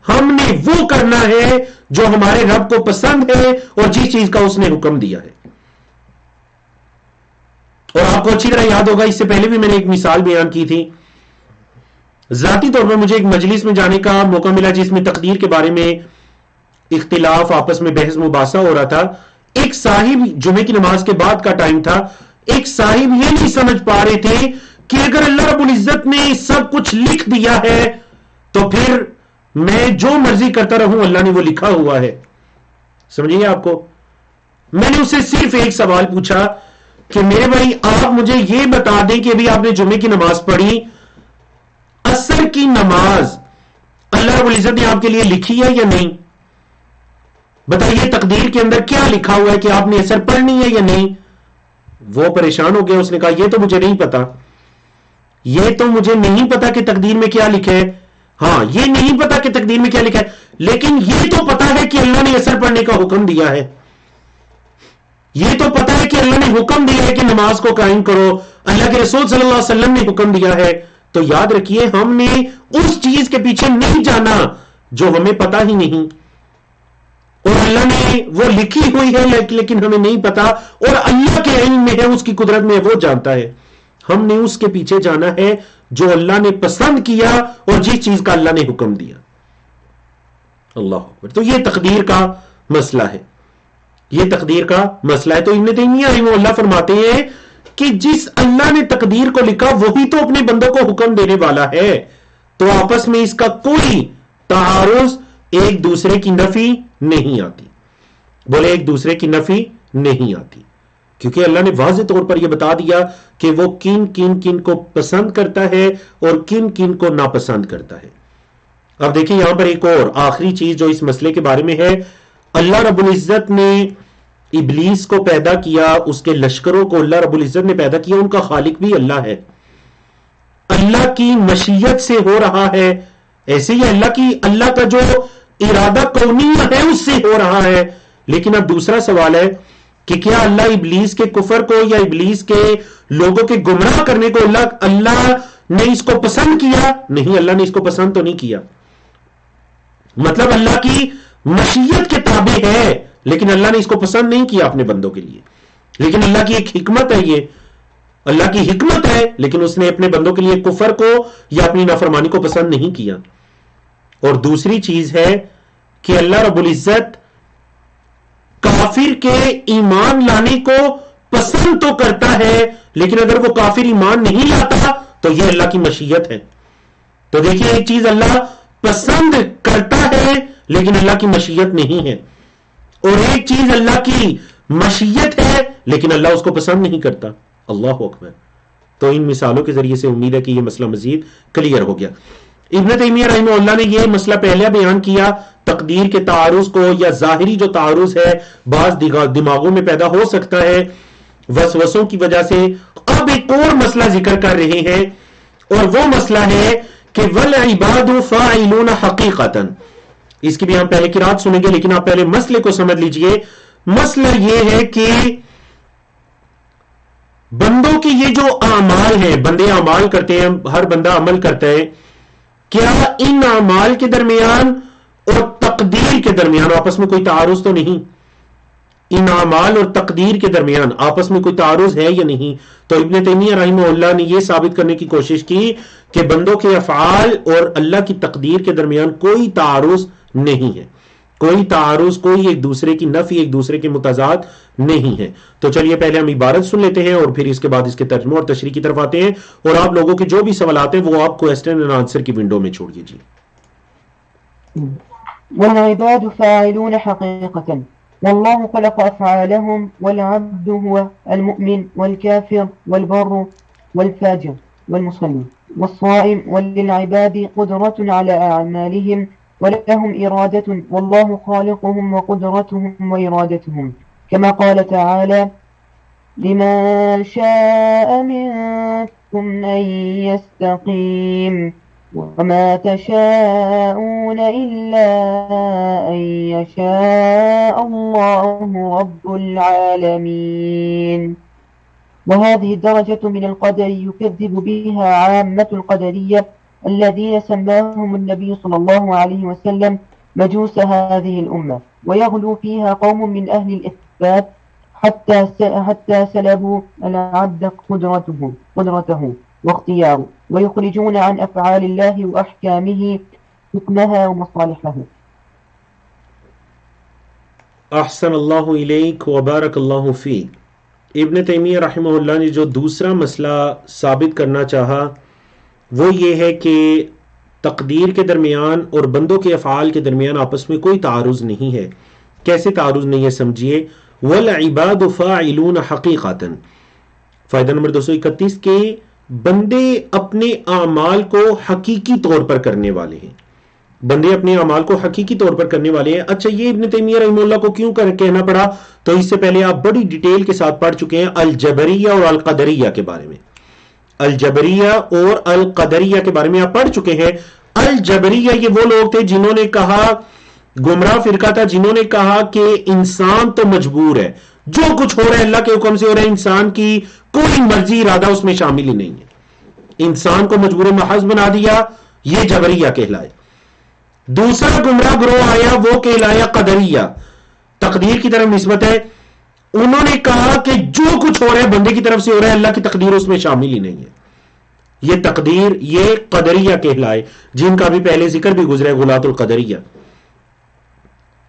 ہم نے وہ کرنا ہے جو ہمارے رب کو پسند ہے اور جس چیز کا اس نے حکم دیا ہے. اور آپ کو اچھی طرح یاد ہوگا، اس سے پہلے بھی میں نے ایک مثال بیان کی تھی. ذاتی طور پر مجھے ایک مجلس میں جانے کا موقع ملا جس میں تقدیر کے بارے میں اختلاف، آپس میں بحث مباحثہ ہو رہا تھا. ایک صاحب، جمعے کی نماز کے بعد کا ٹائم تھا، ایک صاحب یہ نہیں سمجھ پا رہے تھے کہ اگر اللہ رب العزت نے سب کچھ لکھ دیا ہے تو پھر میں جو مرضی کرتا رہوں اللہ نے وہ لکھا ہوا ہے. سمجھیے آپ کو؟ میں نے اسے صرف ایک سوال پوچھا کہ میرے بھائی آپ مجھے یہ بتا دیں کہ ابھی آپ نے جمعے کی نماز پڑھی، عصر کی نماز اللہ رب العزت نے آپ کے لیے لکھی ہے یا نہیں؟ بتائیے تقدیر کے اندر کیا لکھا ہوا ہے کہ آپ نے عصر پڑھنی ہے یا نہیں؟ وہ پریشان ہو گیا، اس نے کہا یہ تو مجھے نہیں پتا، یہ تو مجھے نہیں پتا کہ تقدیر میں کیا لکھا ہے. ہاں یہ نہیں پتا کہ تقدیر میں کیا لکھا ہے، لیکن یہ تو پتا ہے کہ اللہ نے عصر پڑھنے کا حکم دیا ہے. یہ تو پتا ہے کہ اللہ نے حکم دیا ہے کہ نماز کو قائم کرو، اللہ کے رسول صلی اللہ علیہ وسلم نے حکم دیا ہے. تو یاد رکھیے ہم نے اس چیز کے پیچھے نہیں جانا جو ہمیں پتا ہی نہیں، اور اللہ نے وہ لکھی ہوئی ہے لیکن ہمیں نہیں پتا، اور اللہ کے علم میں ہے، اس کی قدرت میں وہ جانتا ہے. ہم نے اس کے پیچھے جانا ہے جو اللہ نے پسند کیا اور جس چیز کا اللہ نے حکم دیا. اللہ اکبر. تو یہ تقدیر کا مسئلہ ہے، یہ تقدیر کا مسئلہ ہے. تو ابن تیمیہ رحمہ اللہ فرماتے ہیں کہ جس اللہ نے تقدیر کو لکھا وہی تو اپنے بندوں کو حکم دینے والا ہے. تو آپس میں اس کا کوئی تعارض، ایک دوسرے کی نفی نہیں آتی. بولے ایک دوسرے کی نفی نہیں آتی، کیونکہ اللہ نے واضح طور پر یہ بتا دیا کہ وہ کن کن کن کو پسند کرتا ہے اور کن کن کو ناپسند کرتا ہے. اب دیکھیں یہاں پر ایک اور آخری چیز جو اس مسئلے کے بارے میں ہے. اللہ رب العزت نے ابلیس کو پیدا کیا، اس کے لشکروں کو اللہ رب العزت نے پیدا کیا، ان کا خالق بھی اللہ ہے، اللہ کی مشیت سے ہو رہا ہے. ایسے ہی اللہ کا جو ارادہ کونیہ ہے اس سے ہو رہا ہے. لیکن اب دوسرا سوال ہے کہ کیا اللہ ابلیس کے کفر کو یا ابلیس کے لوگوں کے گمراہ کرنے کو اللہ نے اس کو پسند کیا؟ نہیں، اللہ نے اس کو پسند تو نہیں کیا. مطلب اللہ کی مشیت کے تابع ہے لیکن اللہ نے اس کو پسند نہیں کیا اپنے بندوں کے لیے. لیکن اللہ کی ایک حکمت ہے، یہ اللہ کی حکمت ہے، لیکن اس نے اپنے بندوں کے لیے کفر کو یا اپنی نافرمانی کو پسند نہیں کیا. اور دوسری چیز ہے کہ اللہ رب العزت کافر کے ایمان لانے کو پسند تو کرتا ہے، لیکن اگر وہ کافر ایمان نہیں لاتا تو یہ اللہ کی مشیت ہے. تو دیکھیے ایک چیز اللہ پسند کرتا ہے لیکن اللہ کی مشیت نہیں ہے، اور ایک چیز اللہ کی مشیت ہے لیکن اللہ اس کو پسند نہیں کرتا. اللہ اکبر. تو ان مثالوں کے ذریعے سے امید ہے کہ یہ مسئلہ مزید کلیئر ہو گیا. ابن تیمیہ رحمہ اللہ نے یہ مسئلہ پہلے بیان کیا، تقدیر کے تعارض کو، یا ظاہری جو تعارض ہے بعض دماغوں میں پیدا ہو سکتا ہے وسوسوں کی وجہ سے. اب ایک اور مسئلہ ذکر کر رہے ہیں، اور وہ مسئلہ ہے کہ والعباد فاعلون حقیقتا. اس کی بھی ہم پہلے قرات سنیں گے، لیکن آپ پہلے مسئلے کو سمجھ لیجئے. مسئلہ یہ ہے کہ بندوں کے یہ جو اعمال ہیں، بندے اعمال کرتے ہیں، ہر بندہ عمل کرتا ہے، کیا ان اعمال کے درمیان اور تقدیر کے درمیان آپس میں کوئی تعارض تو نہیں؟ ان اعمال اور تقدیر کے درمیان آپس میں کوئی تعارض ہے یا نہیں؟ تو ابن تیمیہ رحمہ اللہ نے یہ ثابت کرنے کی کوشش کی کہ بندوں کے افعال اور اللہ کی تقدیر کے درمیان کوئی تعارض نہیں ہے، کوئی تعارض، کوئی ایک دوسرے کی نفی، ایک دوسرے کے متضاد نہیں ہے. تو چلیے پہلے ہم عبارت سن لیتے ہیں اور پھر اس کے بعد اس کے ترجمہ اور تشریح کی طرف آتے ہیں، اور آپ لوگوں کے جو بھی سوالات ہیں وہ آپ کوسچن اینڈ آنسر کی ونڈو میں چھوڑ دیجیے. والعباد فاعلون حقيقة والله خلق أفعالهم والعبد هو المؤمن والكافر والبر والفاجر والمصلي والصائم، وللعباد قدرة على أعمالهم ولهم إرادة والله خالقهم وقدرتهم وإرادتهم، كما قال تعالى لمن شاء منكم أن يستقيم وما تشاءون إلا أن يشاء الله رب العالمين. وهذه الدرجة من القدر يكذب بها عامة القدرية الذين سماهم النبي صلى الله عليه وسلم مجوس هذه الأمة، ويغلو فيها قوم من أهل الإثبات حتى سلبوا العبد قدرته واختياره، ويخرجون عن أفعال الله وأحكامه حكمها ومصالحه. احسن اللہ الیک وبارک اللہ فیک. ابن تیمیہ رحمہ اللہ نے جو دوسرا مسئلہ ثابت کرنا چاہا وہ یہ ہے کہ تقدیر کے درمیان اور بندوں کے افعال کے درمیان آپس میں کوئی تعارض نہیں ہے. کیسے تعارض نہیں ہے سمجھیے. والعباد فاعلون حقیقتا، فائدہ نمبر 231 کے بندے اپنے اعمال کو حقیقی طور پر کرنے والے ہیں. بندے اپنے اعمال کو حقیقی طور پر کرنے والے ہیں. اچھا یہ ابن تیمیہ رحمہ اللہ کو کیوں کہنا پڑا؟ تو اس سے پہلے آپ بڑی ڈیٹیل کے ساتھ پڑھ چکے ہیں الجبریہ اور القدریہ کے بارے میں. الجبریہ اور القدریہ کے بارے میں آپ پڑھ چکے ہیں. الجبریہ یہ وہ لوگ تھے جنہوں نے کہا، گمراہ فرقہ تھا، جنہوں نے کہا کہ انسان تو مجبور ہے، جو کچھ ہو رہا ہے اللہ کے حکم سے ہو رہا ہے، انسان کی کوئی مرضی ارادہ اس میں شامل ہی نہیں ہے، انسان کو مجبور محض بنا دیا. یہ جبریہ کہلائے. دوسرا گمراہ گروہ آیا، وہ کہلایا قدریہ، تقدیر کی طرف نسبت ہے. انہوں نے کہا کہ جو کچھ ہو رہا ہے بندے کی طرف سے ہو رہا ہے، اللہ کی تقدیر اس میں شامل ہی نہیں ہے. یہ تقدیر، یہ قدریہ کہلائے، جن کا بھی پہلے ذکر بھی گزرا ہے، غلاۃ القدریہ.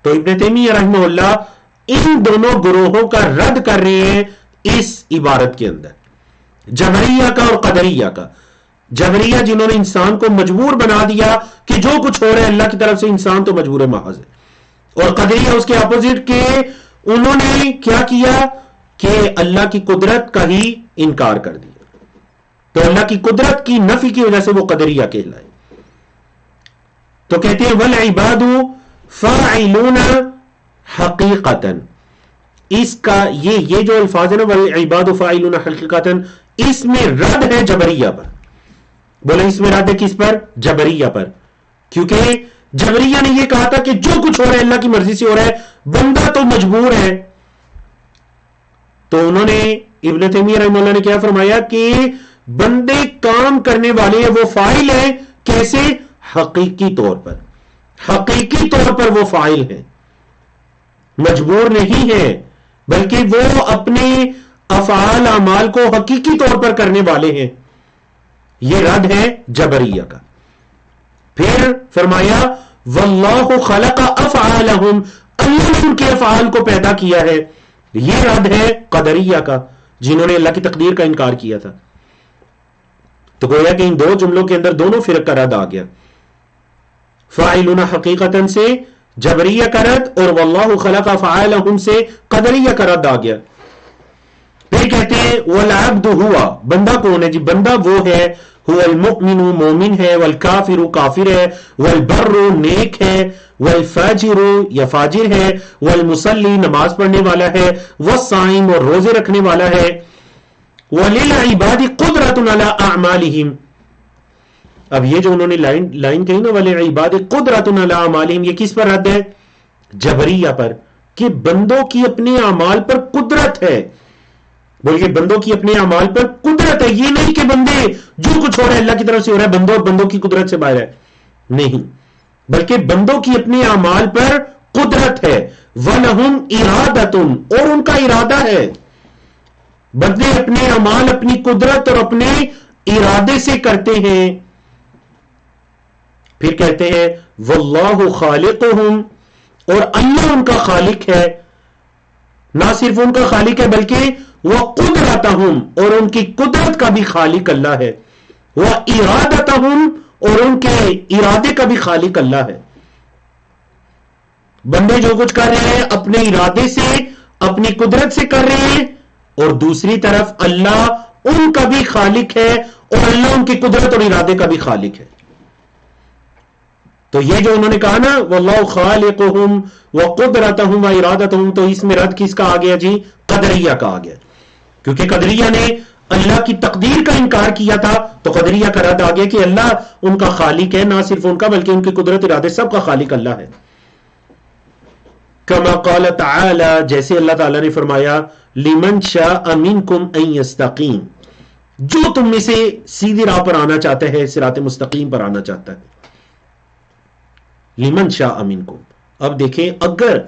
تو ابن تیمیہ رحمہ اللہ ان دونوں گروہوں کا رد کر رہے ہیں اس عبارت کے اندر، جبریہ کا اور قدریہ کا. جبریہ جنہوں نے انسان کو مجبور بنا دیا کہ جو کچھ ہو رہا ہے اللہ کی طرف سے، انسان تو مجبور محض ہے. اور قدریہ اس کے اپوزٹ کے، انہوں نے کیا کیا کہ اللہ کی قدرت کا ہی انکار کر دیا. تو اللہ کی قدرت کی نفی کی وجہ سے وہ قدریہ کہلائے. تو کہتے ہیں والعباد فاعلون حقیقتا. اس کا یہ جو الفاظ ہے نا والعباد فاعلون حقیقتا، اس میں رد ہے جبریہ پر. بولے اس میں رد ہے کس پر؟ جبریہ پر. کیونکہ جبریہ نے یہ کہا تھا کہ جو کچھ ہو رہا ہے اللہ کی مرضی سے ہو رہا ہے، بندہ تو مجبور ہے. تو انہوں نے، ابن تیمیہ رحمہ اللہ نے کیا فرمایا کہ بندے کام کرنے والے ہیں، وہ فاعل ہیں. کیسے؟ حقیقی طور پر. حقیقی طور پر وہ فاعل ہیں، مجبور نہیں ہیں، بلکہ وہ اپنے افعال اعمال کو حقیقی طور پر کرنے والے ہیں. یہ رد ہے جبریہ کا. پھر فرمایا واللہ خلق افعالہم، اللہ نے ان کے افعال کو پیدا کیا ہے. یہ رد ہے قدریہ کا، جنہوں نے اللہ کی تقدیر کا انکار کیا تھا. تو گویا کہ ان دو جملوں کے اندر دونوں فرق کا رد آ گیا. فاعلون حقیقتاً سے جبریہ کا رد اور واللہ خلق افعالہم سے قدریہ کا رد آ گیا. پھر کہتے ہیں والعبد ہوا، بندہ کون ہے جی؟ بندہ وہ ہے هو المؤمن مومن ہے، والکافر کافر ہے، والبر نیک ہے، والفاجر یا فاجر ہے، والمصلی نماز پڑھنے والا ہے، والصائم اور روزے رکھنے والا ہے. وللعباد قدرۃ علی اعمالہم، اب یہ جو انہوں نے لائن کہی نا وللعباد قدرۃ علی اعمالہم، یہ کس پر رد ہے؟ جبریہ پر، کہ بندوں کی اپنے اعمال پر قدرت ہے. بولئے بندوں کی اپنے اعمال پر قدرت ہے. یہ نہیں کہ بندے جو کچھ ہو رہا ہے اللہ کی طرف سے ہو رہا ہے، بندوں کی قدرت سے باہر ہے، نہیں، بلکہ بندوں کی اپنے اعمال پر قدرت ہے. وَلَهُمْ إِرَادَةٌ، اور ان کا ارادہ ہے. بندے اپنے اعمال اپنی قدرت اور اپنے ارادے سے کرتے ہیں. پھر کہتے ہیں وَاللَّهُ خَالِقُهُمْ، اور اللہ ان کا خالق ہے. نہ صرف ان کا خالق ہے بلکہ وَقُدْرَتَهُمْ، اور ان کی قدرت کا بھی خالق اللہ ہے. وَإِرَادَتَهُمْ، اور ان کے ارادے کا بھی خالق اللہ ہے. بندے جو کچھ کر رہے ہیں اپنے ارادے سے اپنی قدرت سے کر رہے ہیں، اور دوسری طرف اللہ ان کا بھی خالق ہے اور اللہ ان کی قدرت اور ارادے کا بھی خالق ہے. تو یہ جو انہوں نے کہا نا واللہ خالقہم وقدرتہم وارادتہم، تو اس میں رد کس کا آ گیا جی؟ قدریہ کا آ گیا. کیونکہ قدریہ نے اللہ کی تقدیر کا انکار کیا تھا، تو قدریہ کا رد آ گیا کہ اللہ ان کا خالق ہے، نہ صرف ان کا بلکہ ان کی قدرت ارادے سب کا خالق اللہ ہے. کما قال تعالی، جیسے اللہ تعالی نے فرمایا لمن شاء منکم ان یستقیم، جو تم میں سے سیدھی راہ پر آنا چاہتا ہے، صراط مستقیم پر آنا چاہتا ہے. لمن شاء منکم، اب دیکھیں اگر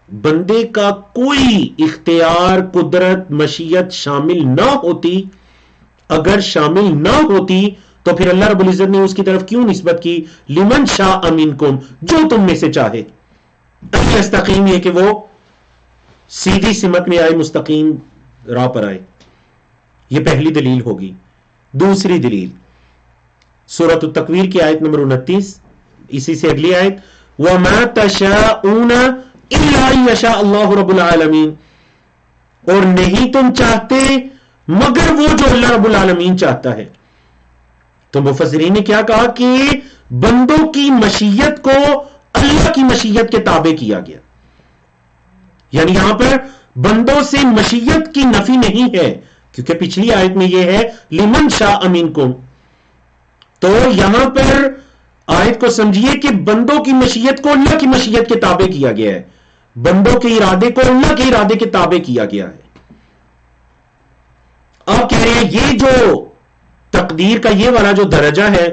بندے کا کوئی اختیار قدرت مشیت شامل نہ ہوتی، اگر شامل نہ ہوتی تو پھر اللہ رب العزت نے اس کی طرف کیوں نسبت کی؟ لمن شاء منکم، جو تم میں سے چاہے. یستقیم، یہ کہ وہ سیدھی سمت میں آئے، مستقیم راہ پر آئے. یہ پہلی دلیل ہوگی. دوسری دلیل سورۃ التکویر کی آیت نمبر 29، اسی سے اگلی آیت وَمَا تَشَاءُونَ إِلَّا أَن يَشَاءَ اللَّهُ رَبُّ الْعَالَمِينَ، اور نہیں تم چاہتے مگر وہ جو اللہ رب العالمین چاہتا ہے. تو مفسرین نے کیا کہا کہ بندوں کی مشیت کو اللہ کی مشیت کے تابع کیا گیا. یعنی یہاں پر بندوں سے مشیت کی نفی نہیں ہے، کیونکہ پچھلی آیت میں یہ ہے لمن شاء منکم. تو یہاں پر آیت کو سمجھیے کہ بندوں کی مشیت کو اللہ کی مشیت کے تابع کیا گیا ہے، بندوں کے ارادے کو اللہ کے ارادے کے تابع کیا گیا ہے. آپ کہہ رہے ہیں یہ جو تقدیر کا یہ والا جو درجہ ہے،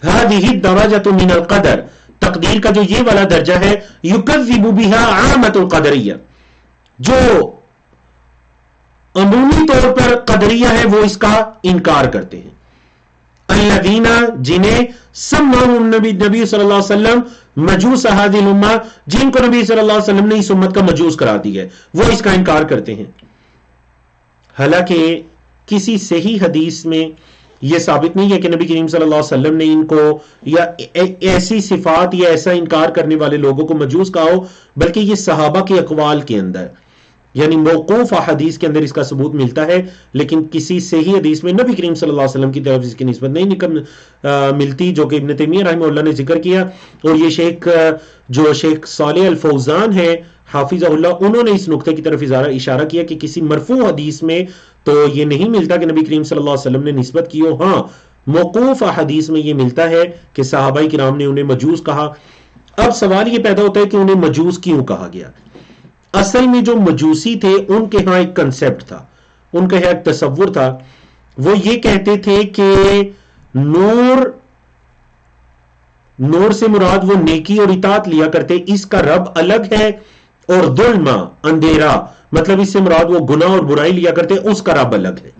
هذه الدرجة من القدر، تقدیر کا جو یہ والا درجہ ہے، یکذب بها عامة القدریہ، جو عمومی طور پر قدریہ ہے وہ اس کا انکار کرتے ہیں. الذین، جنہیں سماہم نبی صلی اللہ علیہ وسلم مجوس هذه الامہ، جن کو نبی صلی اللہ علیہ وسلم نے اس امت کا مجوس کرا دیا ہے، وہ اس کا انکار کرتے ہیں. حالانکہ کسی صحیح حدیث میں یہ ثابت نہیں ہے کہ نبی کریم صلی اللہ علیہ وسلم نے ان کو یا ایسی صفات یا ایسا انکار کرنے والے لوگوں کو مجوس کہا ہو، بلکہ یہ صحابہ کے اقوال کے اندر یعنی موقوف حدیث کے اندر اس کا ثبوت ملتا ہے، لیکن کسی صحیح حدیث میں نبی کریم صلی اللہ علیہ وسلم کی طرف اس کی نسبت نہیں ملتی، جو کہ ابن تیمیہ رحمہ اللہ نے ذکر کیا. اور یہ شیخ صالح الفوزان ہے حافظہ اللہ، انہوں نے اس نقطے کی طرف اشارہ کیا کہ کسی مرفوع حدیث میں تو یہ نہیں ملتا کہ نبی کریم صلی اللہ علیہ وسلم نے نسبت کی ہو. ہاں موقوف حدیث میں یہ ملتا ہے کہ صحابہ کرام نے انہیں مجوس کہا. اب سوال یہ پیدا ہوتا ہے کہ انہیں مجوس کیوں کہا گیا؟ اصل میں جو مجوسی تھے ان کے ہاں ایک کنسپٹ تھا، ان کا ایک تصور تھا. وہ یہ کہتے تھے کہ نور سے مراد وہ نیکی اور اطاعت لیا کرتے، اس کا رب الگ ہے، اور ظلم اندھیرا مطلب اس سے مراد وہ گناہ اور برائی لیا کرتے، اس کا رب الگ ہے.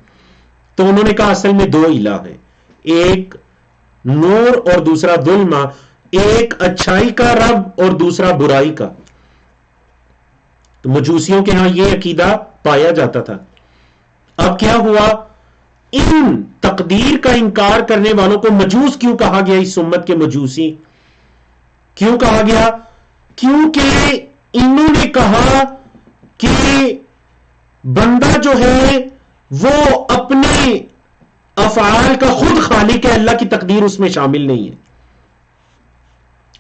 تو انہوں نے کہا اصل میں دو الہ ہیں، ایک نور اور دوسرا ظلم، ایک اچھائی کا رب اور دوسرا برائی کا. تو مجوسیوں کے ہاں یہ عقیدہ پایا جاتا تھا. اب کیا ہوا، ان تقدیر کا انکار کرنے والوں کو مجوس کیوں کہا گیا؟ اس امت کے مجوسی کیوں کہا گیا؟ کیونکہ انہوں نے کہا کہ بندہ جو ہے وہ اپنے افعال کا خود خالق ہے، اللہ کی تقدیر اس میں شامل نہیں ہے.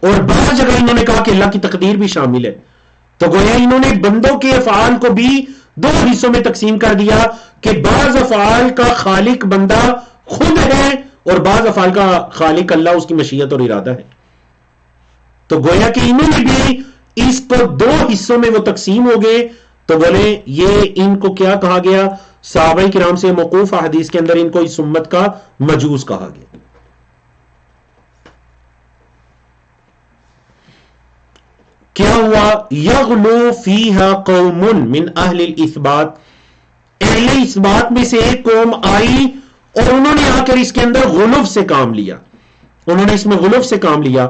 اور بعض جگہ انہوں نے کہا کہ اللہ کی تقدیر بھی شامل ہے. تو گویا انہوں نے بندوں کے افعال کو بھی دو حصوں میں تقسیم کر دیا کہ بعض افعال کا خالق بندہ خود ہے اور بعض افعال کا خالق اللہ، اس کی مشیت اور ارادہ ہے. تو گویا کہ انہوں نے بھی اس کو دو حصوں میں وہ تقسیم ہو گئے. تو بولے یہ ان کو کیا کہا گیا؟ صحابہ کرام سے موقوف احادیث کے اندر ان کو اس امت کا مجوس کہا گیا. کیا ہوا؟ یغلو فیہا قوم من اہل الاثبات، اہل اثبات میں سے ایک قوم آئی اور انہوں نے آ کر اس کے اندر غلو سے کام لیا. انہوں نے اس میں غلو سے کام لیا.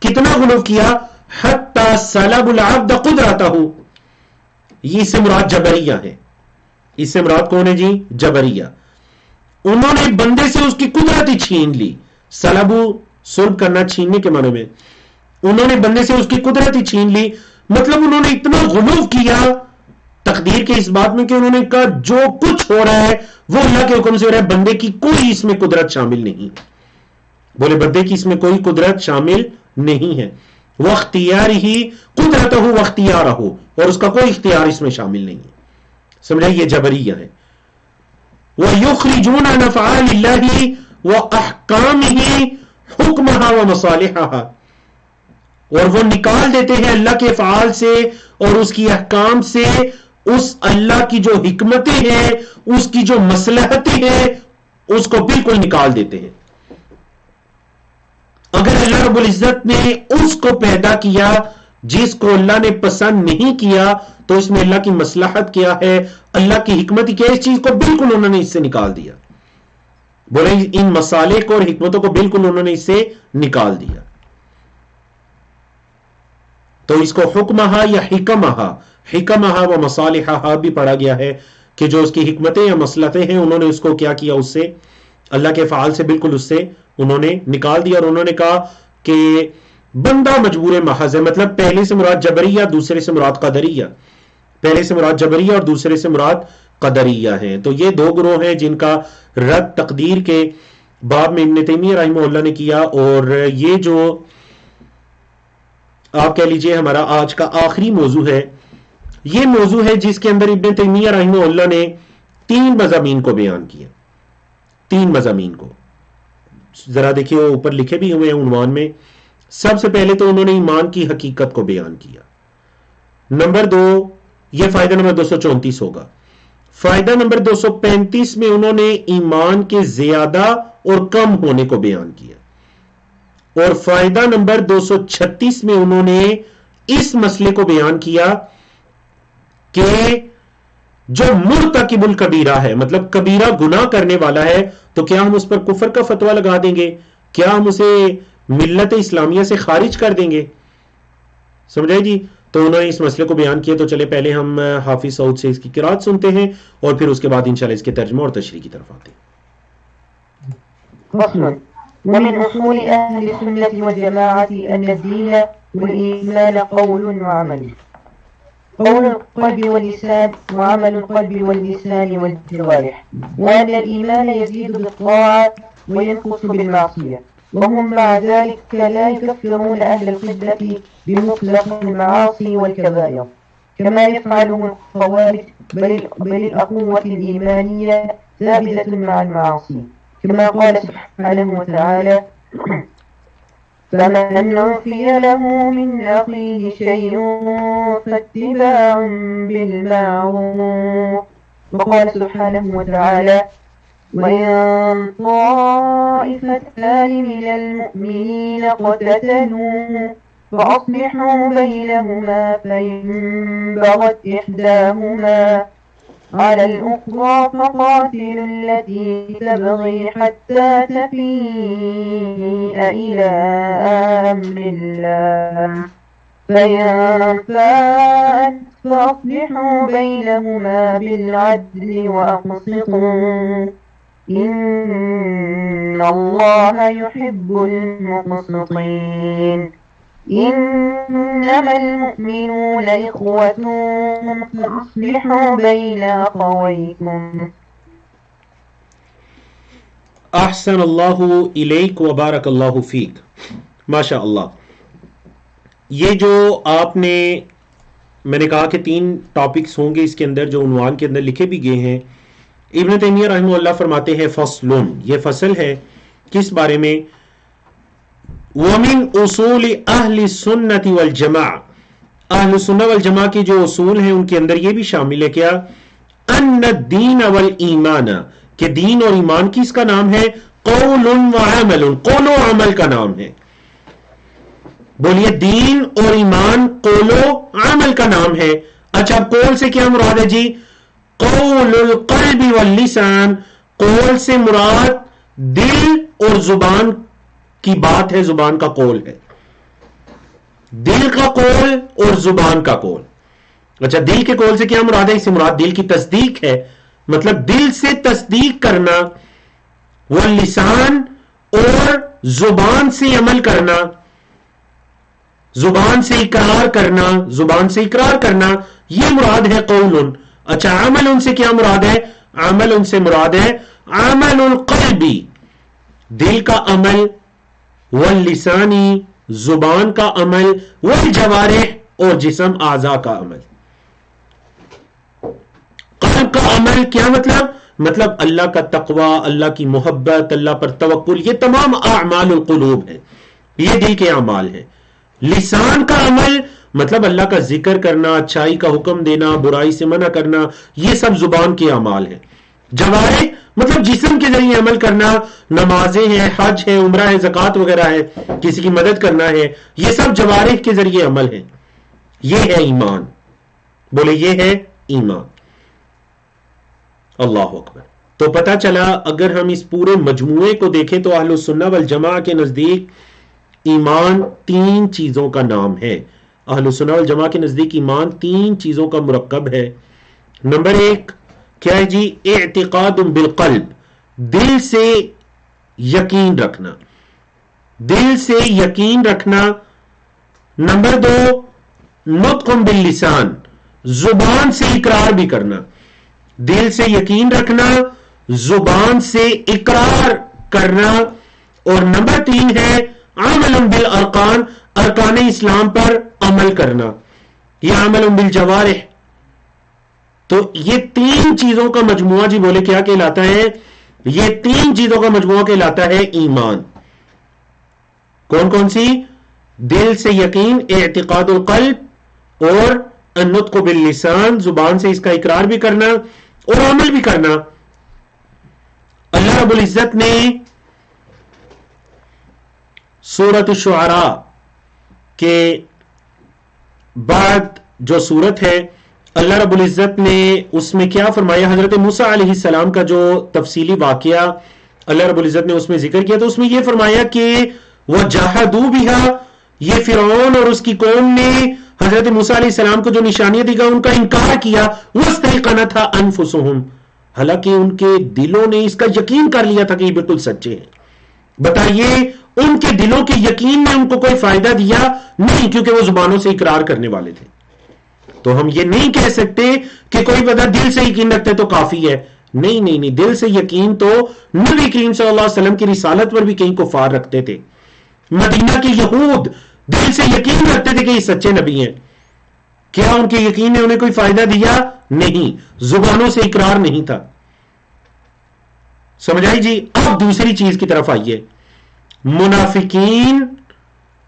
کتنا غلو کیا؟ حتی سلب العبد قدرتہ، یہ اس سے مراد جبریہ ہے. اس سے مراد کون ہے جی؟ جبریہ. انہوں نے بندے سے اس کی قدرت ہی چھین لی. سلبو سلب کرنا، چھیننے کے معنی میں. انہوں نے بندے سے اس کی قدرت ہی چھین لی. مطلب انہوں نے اتنا غلو کیا تقدیر کے اس بات میں کہ انہوں نے کہا جو کچھ ہو رہا ہے وہ اللہ کے حکم سے ہو رہا ہے، بندے کی کوئی اس میں قدرت شامل نہیں. بولے بندے کی اس میں کوئی قدرت شامل نہیں ہے. وہ اختیار ہی قدرت ہو وہ اختیار ہو، اور اس کا کوئی اختیار اس میں شامل نہیں ہے. سمجھا؟ یہ جبریہ ہے. وَيُخْرِجُونَ عَنْ أَفْعَالِ اللَّهِ وَأَحْكَامِهِ حُكْمَهَا وَمَصَالِحَهَا، اور وہ نکال دیتے ہیں اللہ کے افعال سے اور اس کی احکام سے اس اللہ کی جو حکمتیں ہیں، اس کی جو مصلحتیں ہیں، اس کو بالکل نکال دیتے ہیں. اگر اللہ رب العزت نے اس کو پیدا کیا جس کو اللہ نے پسند نہیں کیا تو اس میں اللہ کی مصلحت کیا ہے، اللہ کی حکمت کیا ہے، اس چیز کو بالکل انہوں نے اس سے نکال دیا. بولے ان مصالح کو اور حکمتوں کو بالکل انہوں نے اس سے نکال دیا. تو اس کو حکمہا یا حکمہا و مصالحہا بھی پڑھا گیا ہے کہ جو اس کی حکمتیں یا مصلحتیں ہیں انہوں نے اس کو کیا کیا، اس سے اللہ کے فعال سے بالکل اس سے انہوں نے نکال دیا. اور انہوں نے کہا کہ بندہ مجبور محض ہے. مطلب پہلے سے مراد جبریہ، دوسرے سے مراد قدریہ. پہلے سے مراد جبریہ اور دوسرے سے مراد قدریہ ہیں. تو یہ دو گروہ ہیں جن کا رد تقدیر کے باب میں ابن تیمیہ رحمہ اللہ نے کیا. اور یہ جو آپ کہہ لیجئے ہمارا آج کا آخری موضوع ہے، یہ موضوع ہے جس کے اندر ابن تیمیہ رحمہ اللہ نے 3 مضامین کو بیان کیا. 3 مضامین کو ذرا دیکھیے، وہ اوپر لکھے بھی ہوئے ہیں عنوان میں. سب سے پہلے تو انہوں نے ایمان کی حقیقت کو بیان کیا. نمبر 2، یہ فائدہ نمبر 234 ہوگا. فائدہ نمبر 235 میں انہوں نے ایمان کے زیادہ اور کم ہونے کو بیان کیا. اور فائدہ نمبر 236 میں انہوں نے اس مسئلے کو بیان کیا کہ جو مرتکب الکبیرہ ہے، مطلب کبیرہ گناہ کرنے والا ہے، تو کیا ہم اس پر کفر کا فتویٰ لگا دیں گے؟ کیا ہم اسے ملت اسلامیہ سے خارج کر دیں گے؟ سمجھے جی؟ تو انہوں نے اس مسئلے کو بیان کیا. تو چلے پہلے ہم حافظ سعود سے اس کی قرات سنتے ہیں اور پھر اس کے بعد انشاءاللہ اس کے ترجمہ اور تشریح کی طرف آتے ہیں. ومن أصول أهل السنة والجماعة أن الدين والإيمان قول وعمل، قول القلب واللسان وعمل القلب واللسان والجوارح، وأن الإيمان يزيد بالطاعة وينقص بالمعصية، وهم مع ذلك لا يكفرون أهل القبلة بمطلق المعاصي والكبائر كما يفعله الخوارج، بل الأقوة الإيمانية ثابتة مع المعاصي، كما قال سبحانه وتعالى: فمن عفي له من أخيه شيء فاتباع بالمعروف. وقال سبحانه وتعالى: وإن طائفتان من المؤمنين اقتتلوا فأصلحوا بينهما فإن بغت إحداهما على الأخرى فقاتلوا التي تبغي حتى تفيء إلى أمر الله فإن فاءت فأصلحوا بينهما بالعدل وأقسطوا إن الله يحب المقسطين إنما المؤمنون إخوة فأصلحوا بين أخويكم. احسن اللہ الیک وبارک اللہ فیک. ماشاء اللہ. یہ جو آپ نے میں نے کہا کہ 3 ٹاپکس ہوں گے اس کے اندر جو عنوان کے اندر لکھے بھی گئے ہیں. ابن تیمیہ رحمہ اللہ فرماتے ہیں فصل، یہ فصل ہے کس بارے میں؟ ومن اصول اہل السنت والجماع، اہل السنہ والجماع کی جو اصول ہیں ان کے اندر یہ بھی شامل ہے کیا؟ ان الدین والایمان، کہ دین اور ایمان کس کا نام ہے؟ قول و عمل، قول و عمل کا نام ہے. بولیے دین اور ایمان قول و عمل کا نام ہے. اچھا اب قول سے کیا مراد ہے جی؟ قول القلب واللسان، قول سے مراد دل اور زبان کی بات ہے، زبان کا قول ہے، دل کا قول اور زبان کا قول. اچھا دل کے قول سے کیا مراد ہے؟ اس سے مراد دل کی تصدیق ہے، مطلب دل سے تصدیق کرنا، واللسان اور زبان سے عمل کرنا، زبان سے اقرار کرنا، زبان سے اقرار کرنا، یہ مراد ہے قول. اچھا عمل ان سے کیا مراد ہے؟ عمل ان سے مراد ہے عمل القلبی، دل کا عمل، واللسانی زبان کا عمل، والجوارح اور جسم اعضاء کا عمل. قلب کا عمل کیا مطلب اللہ کا تقوی، اللہ کی محبت، اللہ پر توکل، یہ تمام اعمال القلوب ہے، یہ دل کے اعمال ہیں. لسان کا عمل مطلب اللہ کا ذکر کرنا، اچھائی کا حکم دینا، برائی سے منع کرنا، یہ سب زبان کے اعمال ہیں. جوارح مطلب جسم کے ذریعے عمل کرنا، نمازیں ہیں، حج ہے، عمرہ ہے، زکوٰۃ وغیرہ ہے، کسی کی مدد کرنا ہے، یہ سب جوارح کے ذریعے عمل ہے. یہ ہے ایمان. بولے یہ ہے ایمان. اللہ اکبر. تو پتہ چلا اگر ہم اس پورے مجموعے کو دیکھیں تو اہل السنہ والجماع کے نزدیک ایمان 3 چیزوں کا نام ہے. اہل السنہ والجماع کے نزدیک ایمان 3 چیزوں کا مرکب ہے. نمبر 1 کیا ہے جی؟ اعتقاد بالقلب، دل سے یقین رکھنا، دل سے یقین رکھنا. نمبر 2 نطق باللسان، زبان سے اقرار بھی کرنا، دل سے یقین رکھنا، زبان سے اقرار کرنا. اور نمبر 3 ہے عمل بالارکان، ارکان اسلام پر عمل کرنا، یہ عمل بالجوارح. تو یہ 3 چیزوں کا مجموعہ جی بولے کیا کہلاتا ہے؟ یہ 3 چیزوں کا مجموعہ کہلاتا ہے ایمان. کون کون سی؟ دل سے یقین، اعتقاد القلب، اور النطق باللسان، زبان سے اس کا اقرار بھی کرنا اور عمل بھی کرنا. اللہ رب العزت نے سورۃ الشعراء کے بعد جو سورت ہے اللہ رب العزت نے اس میں کیا فرمایا؟ حضرت موسیٰ علیہ السلام کا جو تفصیلی واقعہ اللہ رب العزت نے اس میں ذکر کیا، تو اس میں یہ فرمایا کہ وَجَاهَدُوا بِهَا، یہ فرعون اور اس کی قوم نے حضرت موسیٰ علیہ السلام کو جو نشانیاں دی گئی ان کا انکار کیا. وَاسْتَيْقَنَتْهَا أَنفُسُهُمْ، حالانکہ ان کے دلوں نے اس کا یقین کر لیا تھا کہ یہ بالکل سچے ہیں. بتائیے ان کے دلوں کے یقین نے ان کو کوئی فائدہ دیا؟ نہیں، کیونکہ وہ زبانوں سے اقرار کرنے والے تھے. تو ہم یہ نہیں کہہ سکتے کہ کوئی بندہ دل سے یقین رکھتے تو کافی ہے. نہیں نہیں نہیں، دل سے یقین تو نبی کریم صلی اللہ علیہ وسلم کی رسالت پر بھی کئی کفار رکھتے تھے. مدینہ کے یہود دل سے یقین رکھتے تھے کہ یہ سچے نبی ہیں. کیا ان کے یقین نے انہیں کوئی فائدہ دیا؟ نہیں، زبانوں سے اقرار نہیں تھا. سمجھ آئی جی؟ اب دوسری چیز کی طرف آئیے. منافقین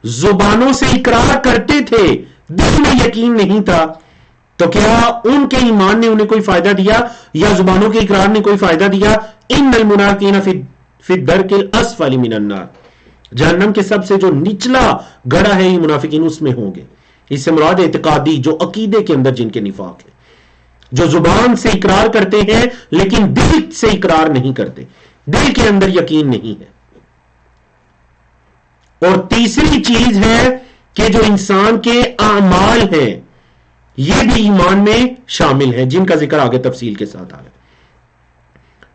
زبانوں سے اقرار کرتے تھے، دل میں یقین نہیں تھا. تو کیا ان کے ایمان نے انہیں کوئی فائدہ دیا یا زبانوں کے اقرار نے کوئی فائدہ دیا؟ ان المنافقین فی الدرک الاسفل من النار، جہنم کے سب سے جو نچلا گڑھا ہے یہ منافقین اس میں ہوں گے. اس سے مراد اعتقادی، جو عقیدے کے اندر جن کے نفاق ہے، جو زبان سے اقرار کرتے ہیں لیکن دل سے اقرار نہیں کرتے، دل کے اندر یقین نہیں ہے. اور تیسری چیز ہے کہ جو انسان کے اعمال ہیں یہ بھی ایمان میں شامل ہیں، جن کا ذکر آگے تفصیل کے ساتھ آ رہا ہے.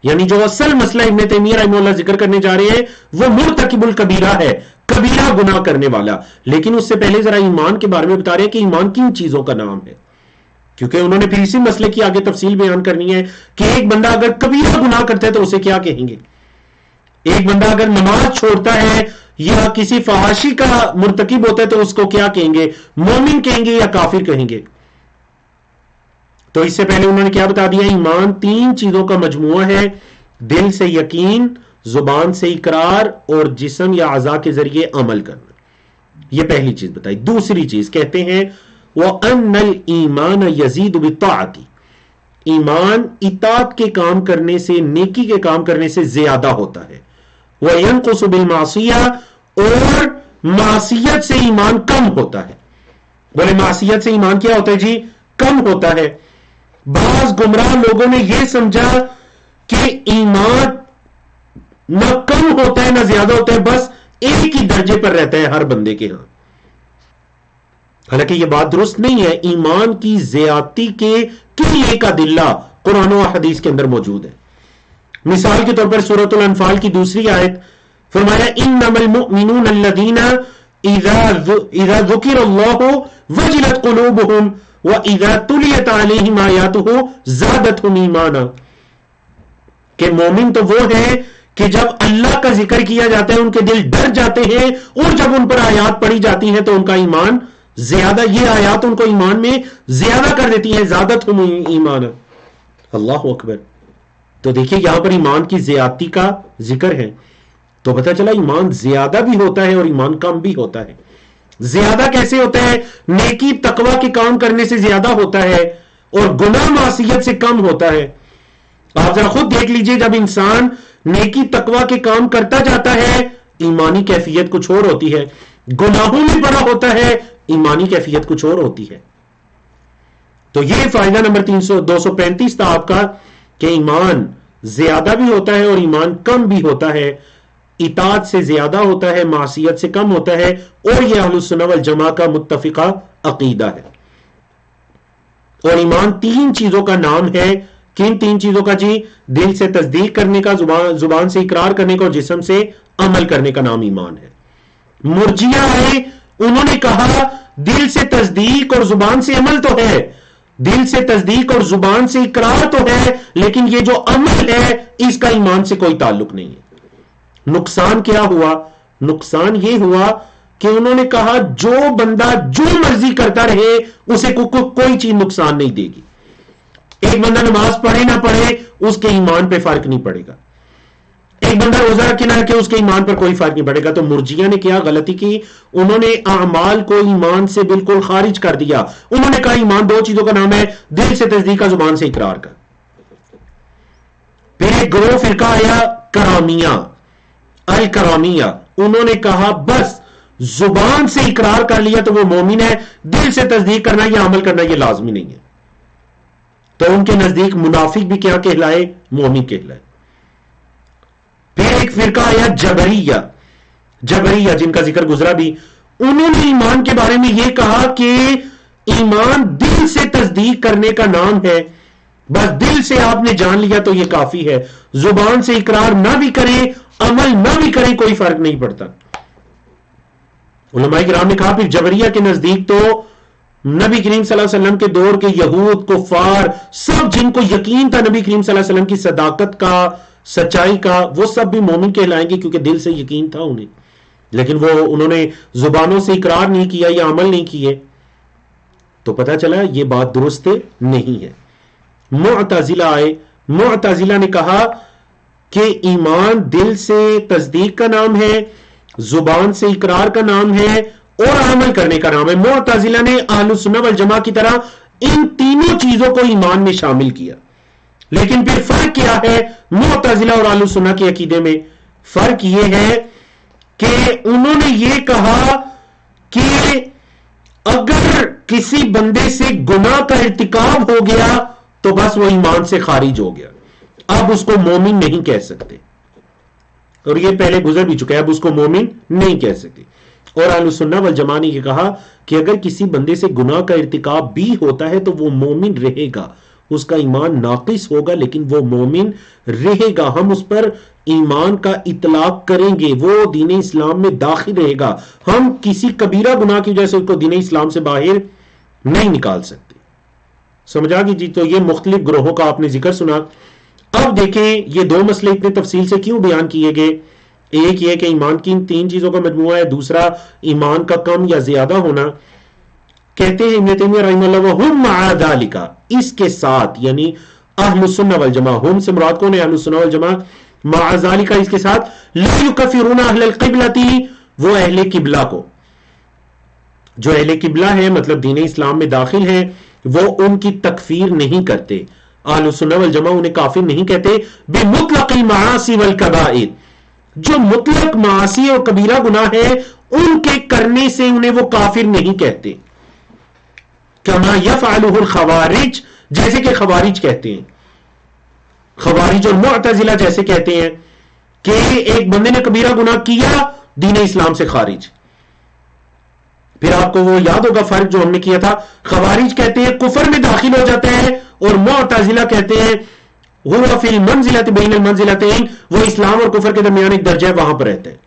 یعنی جو اصل مسئلہ ابن تیمیہ رحمہ اللہ ذکر کرنے جا رہے ہیں وہ مرتکب الکبیرہ ہے، کبیرہ گناہ کرنے والا. لیکن اس سے پہلے ذرا ایمان کے بارے میں بتا رہے ہیں کہ ایمان کن چیزوں کا نام ہے، کیونکہ انہوں نے پھر اسی مسئلے کی آگے تفصیل بیان کرنی ہے کہ ایک بندہ اگر کبیرہ گناہ کرتا ہے تو اسے کیا کہیں گے. ایک بندہ اگر نماز چھوڑتا ہے یا کسی فحاشی کا مرتکب ہوتا ہے تو اس کو کیا کہیں گے، مومن کہیں گے یا کافر کہیں گے. تو اس سے پہلے انہوں نے کیا بتا دیا، ایمان 3 چیزوں کا مجموعہ ہے، دل سے یقین، زبان سے اقرار اور جسم یا اعضاء کے ذریعے عمل کرنا. یہ پہلی چیز بتائی. دوسری چیز کہتے ہیں وَأَنَّ الْإِيمَانَ يَزِيدُ بِالطَّاعَةِ، ایمان اطاعت کے کام کرنے سے، نیکی کے کام کرنے سے زیادہ ہوتا ہے. وَيَنْقُصُ بِالْمَعْصِيَةِ، اور معصیت سے ایمان کم ہوتا ہے. بولے معصیت سے ایمان کیا ہوتا ہے جی؟ کم ہوتا ہے. بعض گمراہ لوگوں نے یہ سمجھا کہ ایمان نہ کم ہوتا ہے نہ زیادہ ہوتا ہے، بس ایک ہی درجے پر رہتا ہے ہر بندے کے ہاں. حالانکہ یہ بات درست نہیں ہے. ایمان کی زیادتی کے کئی ایک ادلہ قرآن و حدیث کے اندر موجود ہے. مثال کے طور پر سورۃ الانفال کی دوسری آیت فرمایا انما المؤمنون الذین اذا ذکر اللہ وجلت قلوبهم واذا تلیت علیہم آیاتہ زادتہم ایمانا، کہ مومن تو وہ ہے کہ جب اللہ کا ذکر کیا جاتا ہے ان کے دل ڈر جاتے ہیں، اور جب ان پر آیات پڑھی جاتی ہیں تو ان کا ایمان زیادہ، یہ آیات ان کو ایمان میں زیادہ کر دیتی ہیں. زادتہم ایمانا. اللہ اکبر. تو دیکھیے یہاں پر ایمان کی زیادتی کا ذکر ہے، تو پتہ چلا ایمان زیادہ بھی ہوتا ہے اور ایمان کم بھی ہوتا ہے. زیادہ کیسے ہوتا ہے؟ نیکی تقوی کے کام کرنے سے زیادہ ہوتا ہے اور گناہ معصیت سے کم ہوتا ہے. آپ ذرا خود دیکھ لیجئے، جب انسان نیکی تقوی کے کام کرتا جاتا ہے ایمانی کیفیت کچھ اور ہوتی ہے، گناہوں میں بڑا ہوتا ہے ایمانی کیفیت کچھ اور ہوتی ہے. تو یہ فائدہ نمبر 235 تھا آپ کا کہ ایمان زیادہ بھی ہوتا ہے اور ایمان کم بھی ہوتا ہے. اطاعت سے زیادہ ہوتا ہے، معصیت سے کم ہوتا ہے، اور یہ اہل السنہ والجماعہ کا متفقہ عقیدہ ہے. اور ایمان 3 چیزوں کا نام ہے. کن 3 چیزوں کا جی؟ دل سے تصدیق کرنے کا، زبان سے اقرار کرنے کا اور جسم سے عمل کرنے کا نام ایمان ہے. مرجیہ آئے، انہوں نے کہا دل سے تصدیق اور زبان سے عمل تو ہے، دل سے تصدیق اور زبان سے اقرار تو ہے، لیکن یہ جو عمل ہے اس کا ایمان سے کوئی تعلق نہیں ہے. نقصان کیا ہوا؟ نقصان یہ ہوا کہ انہوں نے کہا جو بندہ جو مرضی کرتا رہے اسے کوئی چیز نقصان نہیں دے گی. ایک بندہ نماز پڑھے نہ پڑھے اس کے ایمان پہ فرق نہیں پڑے گا، ایک بندہ روزہ رکھے نہ رکھے اس کے ایمان پر کوئی فرق نہیں پڑے گا. تو مرجیہ نے کیا غلطی کی؟ انہوں نے اعمال کو ایمان سے بالکل خارج کر دیا. انہوں نے کہا ایمان 2 چیزوں کا نام ہے، دل سے تصدیق کا، زبان سے اقرار کا. پھر ایک گروہ فرقہ آیا کرامیہ، الکرامیہ، انہوں نے کہا بس زبان سے اقرار کر لیا تو وہ مومن ہے، دل سے تصدیق کرنا یا عمل کرنا یہ لازمی نہیں ہے. تو ان کے نزدیک منافق بھی کیا کہلائے؟ مومن کہلائے. پھر ایک فرقہ آیا جبریہ، جبریہ جن کا ذکر گزرا بھی، انہوں نے ایمان کے بارے میں یہ کہا کہ ایمان دل سے تصدیق کرنے کا نام ہے، بس دل سے آپ نے جان لیا تو یہ کافی ہے، زبان سے اقرار نہ بھی کریں عمل نہ بھی کریں کوئی فرق نہیں پڑتا. علماء کرام نے کہا پھر جبریہ کے نزدیک تو نبی کریم صلی اللہ علیہ وسلم کے دور کے یہود، کفار، سب جن کو یقین تھا نبی کریم صلی اللہ علیہ وسلم کی صداقت کا، سچائی کا، وہ سب بھی مومن کہلائیں گے کیونکہ دل سے یقین تھا انہیں، لیکن وہ انہوں نے زبانوں سے اقرار نہیں کیا یا عمل نہیں کیے. تو پتہ چلا یہ بات درست نہیں ہے. معتزلہ آئے، معتزلہ نے کہا کہ ایمان دل سے تصدیق کا نام ہے، زبان سے اقرار کا نام ہے اور عمل کرنے کا نام ہے. معتزلہ نے اہل السنہ والجماعہ کی طرح ان تینوں چیزوں کو ایمان میں شامل کیا. لیکن پھر فرق کیا ہے معتزلہ اور اہل السنہ کے عقیدے میں؟ فرق یہ ہے کہ انہوں نے یہ کہا کہ اگر کسی بندے سے گناہ کا ارتکاب ہو گیا تو بس وہ ایمان سے خارج ہو گیا، اب اس کو مومن نہیں کہہ سکتے. اور یہ پہلے گزر بھی چکا ہے، اب اس کو مومن نہیں کہہ سکتے. اور اہل السنہ والجماعہ نے یہ کہا کہ اگر کسی بندے سے گناہ کا ارتکاب بھی ہوتا ہے تو وہ مومن رہے گا، اس کا ایمان ناقص ہوگا لیکن وہ مومن رہے گا. ہم اس پر ایمان کا اطلاق کریں گے, وہ دین اسلام میں داخل رہے گا. ہم کسی کبیرہ گناہ کی وجہ سے اس کو دین اسلام سے باہر نہیں نکال سکتے. سمجھا گی جی؟ تو یہ مختلف گروہوں کا آپ نے ذکر سنا. اب دیکھیں یہ دو مسئلے اتنے تفصیل سے کیوں بیان کیے گئے. ایک یہ کہ ایمان کی ان تین چیزوں کا مجموعہ ہے, دوسرا ایمان کا کم یا زیادہ ہونا. کہتے ہیں ابن تیمیہ رحمہ اللہ وہم مع ذالک, اس کے ساتھ یعنی اہل السنہ والجماعہ, ہم سے مراد کون ہے؟ اہل السنہ والجماعہ. مع ذالک اس کے ساتھ لا یکفرون اہل القبلۃ, وہ اہل قبلہ کو, جو اہل قبلہ ہے مطلب دین اسلام میں داخل ہیں, وہ ان کی تکفیر نہیں کرتے. اہل السنہ والجماعہ انہیں کافر نہیں کہتے. بمطلق المعاصی والکبائر, جو مطلق معاصی اور کبیرہ گناہ ہے ان کے کرنے سے انہیں وہ کافر نہیں کہتے. کما یفعلہ الخوارج, جیسے کہ خوارج کہتے ہیں. خوارج اور معتزلہ جیسے کہتے ہیں کہ ایک بندے نے کبیرہ گناہ کیا دین اسلام سے خارج. پھر آپ کو وہ یاد ہوگا فرق جو ہم نے کیا تھا. خوارج کہتے ہیں کفر میں داخل ہو جاتا ہے, اور معتزلہ کہتے ہیں ہوا فی المنزلۃ بین المنزلتین, وہ اسلام اور کفر کے درمیان ایک درجہ ہے, وہاں پر رہتے ہیں.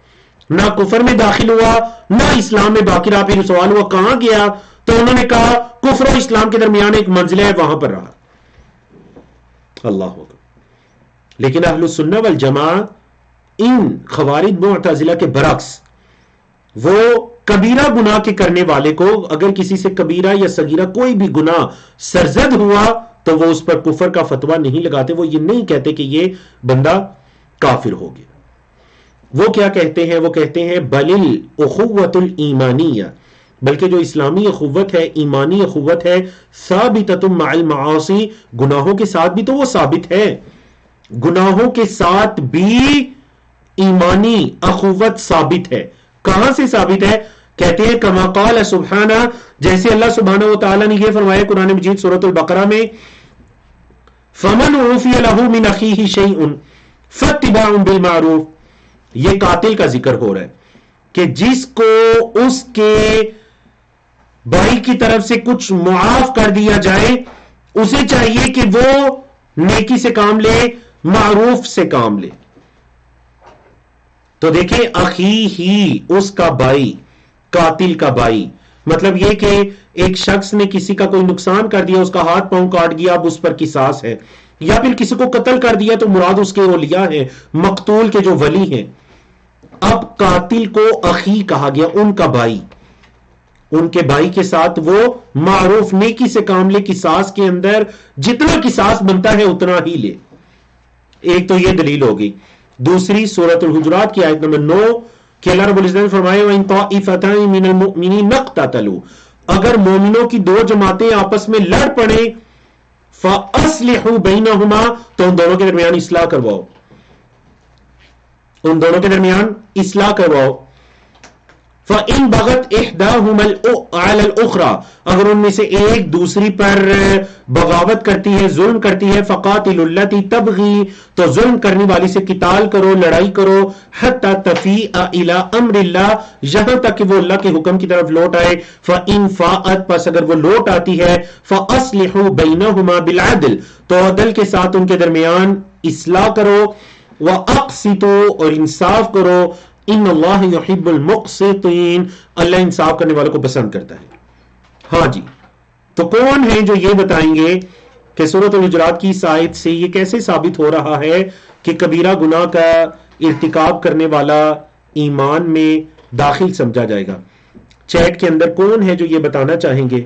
نہ کفر میں داخل ہوا نہ اسلام میں باقی رہا. پھر سوال ہوا کہاں گیا, تو انہوں نے کہا کفر و اسلام کے درمیان ایک منزلہ ہے, وہاں پر رہا. اللہ ہوگا. لیکن اہل السنہ والجماعہ ان خوارج معتزلہ کے برعکس, وہ کبیرہ گناہ کے کرنے والے کو اگر کسی سے کبیرہ یا صغیرہ کوئی بھی گناہ سرزد ہوا تو وہ اس پر کفر کا فتویٰ نہیں لگاتے. وہ یہ نہیں کہتے کہ یہ بندہ کافر ہو گیا. وہ کیا کہتے ہیں؟ وہ کہتے ہیں بل الاخوۃ الایمانیہ, بلکہ جو اسلامی اخوت ہے, ایمانی اخوت ہے, ثابتۃ مع المعاصی, گناہوں کے ساتھ بھی تو وہ ثابت ہے. گناہوں کے ساتھ بھی ایمانی اخوت ثابت ہے. کہاں سے ثابت ہے؟ کہتے ہیں کما قال سبحانہ, جیسے اللہ سبحانہ و تعالیٰ نے یہ فرمایا قرآن مجید سورۃ البقرہ میں, فمن عفی لہ من اخیہ شیء فاتباع بالمعروف. یہ قاتل کا ذکر ہو رہا ہے کہ جس کو اس کے بھائی کی طرف سے کچھ معاف کر دیا جائے, اسے چاہیے کہ وہ نیکی سے کام لے, معروف سے کام لے. تو دیکھیں اخی ہی, اس کا بھائی, قاتل کا بھائی, مطلب یہ کہ ایک شخص نے کسی کا کوئی نقصان کر دیا, اس کا ہاتھ پاؤں کاٹ گیا, اب اس پر قصاص ہے. یا پھر کسی کو قتل کر دیا تو مراد اس کے اولیاء ہیں, مقتول کے جو ولی ہیں. اب قاتل کو اخی کہا گیا, ان کا بھائی, ان کے بھائی کے ساتھ وہ معروف نیکی سے کام لے, قصاص کے اندر جتنا قصاص بنتا ہے اتنا ہی لے. ایک تو یہ دلیل ہوگی. دوسری سورۃ الحجرات کی آیت نمبر 9 کہ اللہ رب العزت نے فرمایا وَإِن طَائِفَتَانِ مِنَ الْمُؤْمِنِينَ اقْتَتَلُوا, اگر مومنوں کی دو جماعتیں آپس میں لڑ پڑیں, فَأَصْلِحُوا بَيْنَهُمَا, تو ان دونوں کے درمیان اصلاح کرواؤ, ان دونوں کے درمیان اصلاح کرواؤ. فَإِن بَغَتْ إِحْدَاهُمَا عَلَى الْأُخْرَى, اگر ان میں سے ایک دوسری پر بغاوت کرتی ہے, ظلم کرتی ہے, فَقَاتِلُوا الَّتِي تَبْغِي, تو ظلم کرنے والی سے قتال کرو, لڑائی کرو, حَتَّى تَفِيءَ إِلَىٰ أَمْرِ اللَّهِ, یہاں تک کہ وہ اللہ کے حکم کی طرف لوٹ آئے. فَإِن فَاءَتْ, پس اگر وہ لوٹ آتی ہے, فَأَصْلِحُوا بَيْنَهُمَا بِالْعَدْلِ, تو عدل کے ساتھ ان کے درمیان اصلاح کرو. وَأَقْسِطُوا, اور انصاف کرو. ان اللہ یحب المقسطین, اللہ انصاف کرنے والوں کو پسند کرتا ہے. ہاں جی, تو کون ہیں جو یہ بتائیں گے کہ سورۃ الحجرات کی اس آیت سے یہ کیسے ثابت ہو رہا ہے کہ کبیرہ گناہ کا ارتکاب کرنے والا ایمان میں داخل سمجھا جائے گا؟ چیٹ کے اندر کون ہے جو یہ بتانا چاہیں گے؟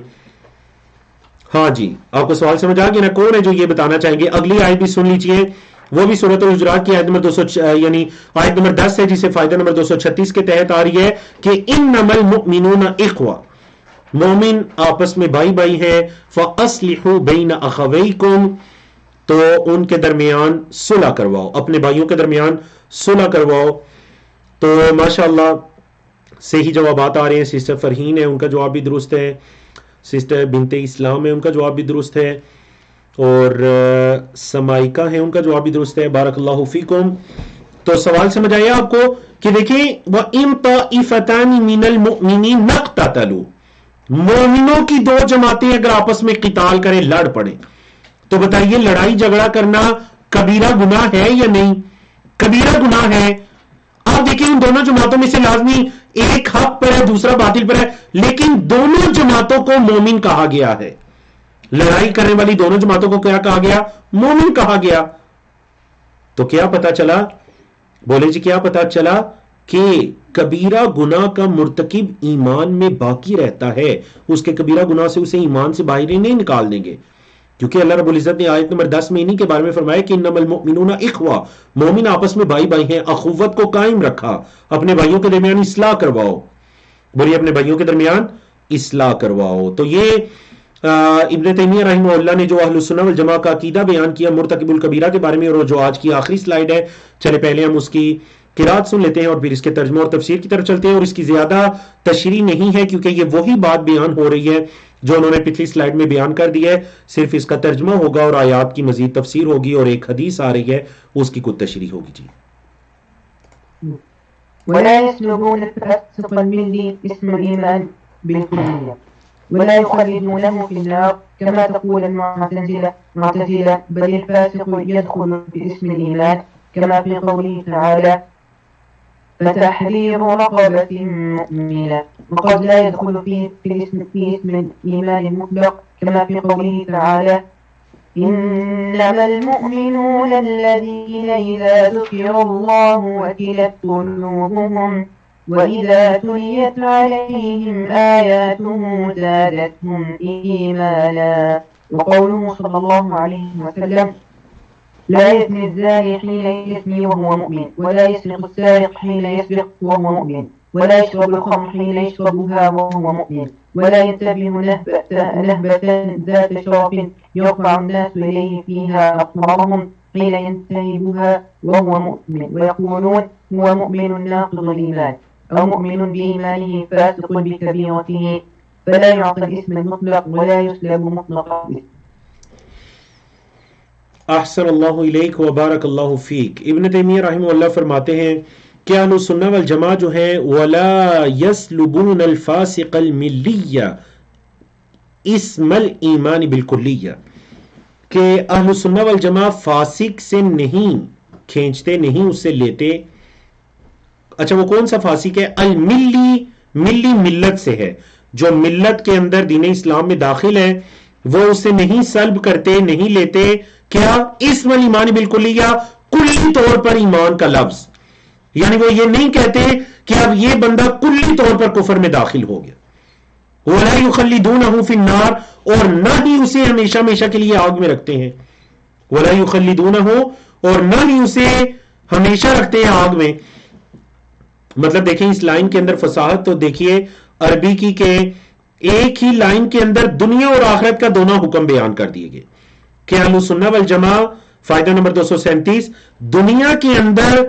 ہاں جی, آپ کو سوال سمجھ آ گیا نا, کون ہے جو یہ بتانا چاہیں گے؟ اگلی آیت بھی سن لیجئے, وہ بھی سورۃ الحجرات کی آیت نمبر 200 یعنی آیت نمبر 10 ہے, جسے فائدہ نمبر 236 کے تحت آ رہی ہے کہ انما المؤمنون اخوہ, مومن آپس میں بھائی بھائی ہیں. فاصلحوا بین اخویکم, تو ان کے درمیان صلح کرواؤ, اپنے بھائیوں کے درمیان صلح کرواؤ. تو ماشاءاللہ صحیح جوابات آ رہے ہیں. سسٹر فرحین ہے, ان کا جواب بھی درست ہے. سسٹر بنت اسلام ہے, ان کا جواب بھی درست ہے. اور سمائکہ ہے, ان کا جواب بھی درست ہے. بارک اللہ فیکم. تو سوال سمجھ آیا آپ کو کہ دیکھیں وَإِن طَائِفَتَانِ مِنَ الْمُؤْمِنِينَ اقْتَتَلُوا, مومنوں کی دو جماعتیں اگر آپس میں قتال کریں, لڑ پڑیں, تو بتائیے لڑائی جھگڑا کرنا کبیرہ گناہ ہے یا نہیں؟ کبیرہ گناہ ہے. آپ دیکھیں ان دونوں جماعتوں میں سے لازمی ایک حق پر ہے دوسرا باطل پر ہے، لیکن دونوں جماعتوں کو مومن کہا گیا ہے. لڑائی کرنے والی دونوں جماعتوں کو کیا کہا گیا؟ مومن کہا گیا. تو کیا پتا چلا؟ بولے جی کیا پتا چلا؟ کہ کبیرہ گناہ کا مرتکب ایمان میں باقی رہتا ہے، اس کے کبیرہ گناہ سے اسے ایمان سے باہر نہیں نکال دیں گے، کیونکہ اللہ رب العزت نے آیت نمبر 10 میں انہی کے بارے میں فرمایا کہ انما المؤمنون اخوہ، مومن آپس میں بھائی بھائی ہیں. اخوت کو قائم رکھا، اپنے بھائیوں کے درمیان اصلاح کرواؤ. بولیے اپنے بھائیوں کے درمیان اصلاح کرواؤ. تو یہ ابن تیمیہ رحمہ اللہ نے جو اہل السنہ والجماعہ کا عقیدہ بیان کیا مرتکب الکبیرہ کے بارے میں، اور جو آج کی آخری سلائیڈ ہے، چلے پہلے ہم اس کی قرات سن لیتے ہیں اور پھر اس کے ترجمہ اور تفسیر کی طرف چلتے ہیں. اور اس کی زیادہ تشریح نہیں ہے کیونکہ یہ وہی بات بیان ہو رہی ہے جو انہوں نے پچھلی سلائیڈ میں بیان کر دی ہے، صرف اس کا ترجمہ ہوگا اور آیات کی مزید تفسیر ہوگی اور ایک حدیث آ رہی ہے اس کی کچھ تشریح ہوگی. جی ولا يسلبون الفاسق الملي اسم الإيمان بالكلية ولا يخلدونه في النار كما تقول المعتزلة بل الفاسق يدخل باسم الإيمان كما في قوله تعالى فتحرير رقبة مؤمنة، وقد لا يدخل في اسم الإيمان المطلق كما في قوله تعالى إنما المؤمنون الذين إذا ذكر الله وجلت قلوبهم وإذا تليت عليهم آياته زادتهم إيمانا. وقوله صلى الله عليه وسلم لا يزني الزاني حين يزني وهو مؤمن ولا يسرق السارق حين يسرق وهو مؤمن ولا يشرب الخمر حين يشربها وهو مؤمن ولا ينتبه نهبة ذات شرف يرفع الناس إليه فيها أقمارهم حين ينتهبها وهو مؤمن ويقولون هو مؤمن ناقض الإيمان أو مؤمن بإيمانه فاسق بكبيرته فلا يعطى الاسم المطلق ولا يسلب مطلق الاسم. احسن اللہ الیک و بارک اللہ فیک. ابن تیمیہ رحمہ اللہ فرماتے ہیں کہ اہل السنہ والجماعہ جو ہیں ولا یسلبون الفاسق الملیہ اسم الایمان بالکلیہ، کہ اہل السنہ والجماعہ فاسق سے نہیں کھینچتے، نہیں اس سے لیتے. اچھا وہ کون سا فاسق ہے؟ الملی، ملی ملت سے ہے، جو ملت کے اندر دین اسلام میں داخل ہے وہ اسے نہیں سلب کرتے، نہیں لیتے. کیا؟ اسم الایمان بالکلیہ، کلی طور پر ایمان کا لفظ، یعنی وہ یہ نہیں کہتے کہ اب یہ بندہ کلی طور پر کفر میں داخل ہو گیا. وَلَا يُخَلِّدُونَهُ فِي النَّارِ، اور نہ ہی اسے ہمیشہ ہمیشہ کے لیے آگ میں رکھتے ہیں. وَلَا يُخَلِّدُونَهُ، اور نہ ہی اسے ہمیشہ رکھتے ہیں آگ میں. مطلب دیکھیں اس لائن کے اندر فصاحت تو دیکھیے عربی کی، کہ ایک ہی لائن کے اندر دنیا اور آخرت کا دونوں حکم بیان کر دیے گئے کہ اہل السنہ والجماعہ، فائدہ نمبر 237، دنیا کے اندر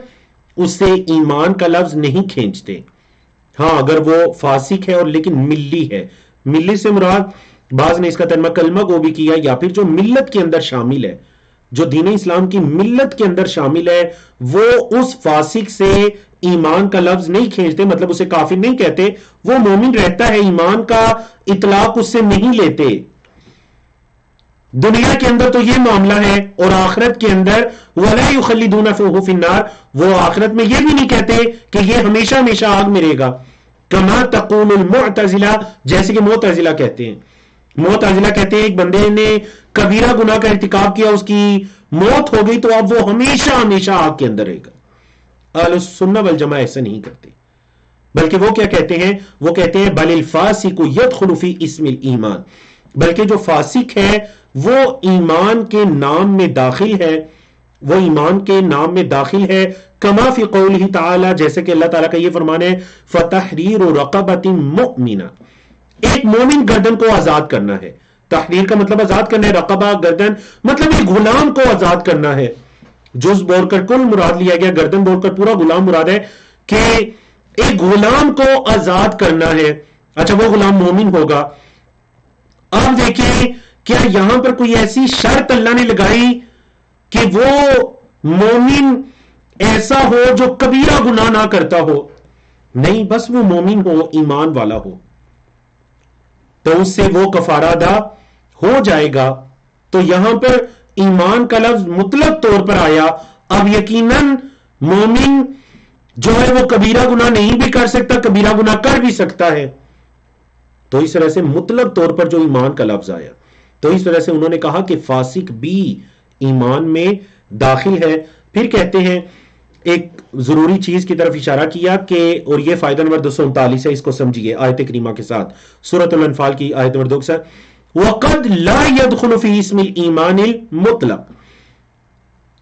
اس سے ایمان کا لفظ نہیں کھینچتے. ہاں اگر وہ فاسق ہے اور لیکن ملی ہے، ملی سے مراد بعض نے اس کا ترجمہ کلمہ کو بھی کیا، یا پھر جو ملت کے اندر شامل ہے، جو دین اسلام کی ملت کے اندر شامل ہے، وہ اس فاسق سے ایمان کا لفظ نہیں کھینچتے، مطلب اسے کافر نہیں کہتے، وہ مومن رہتا ہے، ایمان کا اطلاق اس سے نہیں لیتے. دنیا کے اندر تو یہ معاملہ ہے، اور آخرت کے اندر وَلَا يُخَلِّدُونَهُ فِي النَّارِ، وہ آخرت میں یہ بھی نہیں کہتے کہ یہ ہمیشہ ہمیشہ آگ میں رہے گا. کما تقول المعتزلہ، جیسے کہ معتزلہ کہتے ہیں. معتزلہ کہتے ہیں ایک بندے نے کبیرہ گناہ کا ارتکاب کیا، اس کی موت ہو گئی، تو اب وہ ہمیشہ ہمیشہ آگ کے اندر رہے گا. اہل السنہ والجماعہ ایسا نہیں کرتے، بلکہ وہ کیا کہتے ہیں؟ وہ کہتے ہیں بل الفاسق يدخل في اسم الایمان، بلکہ جو فاسق ہے وہ ایمان کے نام میں داخل ہے، وہ ایمان کے نام میں داخل ہے. کما فی قولہ تعالی، جیسے کہ اللہ تعالیٰ کا یہ فرمان ہے فتحریر رقبۃ مؤمنہ، ایک مومن گردن کو آزاد کرنا ہے. تحریر کا مطلب آزاد کرنا ہے، رقبہ گردن مطلب ایک غلام کو آزاد کرنا ہے. جز بول کر کل مراد لیا گیا، گردن بول کر پورا غلام مراد ہے کہ ایک غلام کو آزاد کرنا ہے. اچھا وہ غلام مومن ہوگا. اب دیکھیں کیا یہاں پر کوئی ایسی شرط اللہ نے لگائی کہ وہ مومن ایسا ہو جو کبیرہ گناہ نہ کرتا ہو؟ نہیں، بس وہ مومن ہو، ایمان والا ہو، تو اس سے وہ کفارہ ادا ہو جائے گا. تو یہاں پر ایمان کا لفظ مطلق طور پر آیا. اب یقیناً مومن جو ہے وہ کبیرہ گناہ نہیں بھی کر سکتا، کبیرہ گناہ کر بھی سکتا ہے. تو اس طرح سے مطلق طور پر جو ایمان کا لفظ آیا، تو اس طرح سے انہوں نے کہا کہ فاسق بھی ایمان میں داخل ہے. پھر کہتے ہیں ایک ضروری چیز کی طرف اشارہ کیا کہ، اور یہ فائدہ نمبر 239 ہے، اس کو سمجھیے آیت کریمہ کے ساتھ، سورۃ الانفال کی آیت نمبر 2 کے ساتھ. وَقَدْ لَا يَدْخُلُ فِي اسْمِ الْإِيمَانِ الْمُطْلَقِ.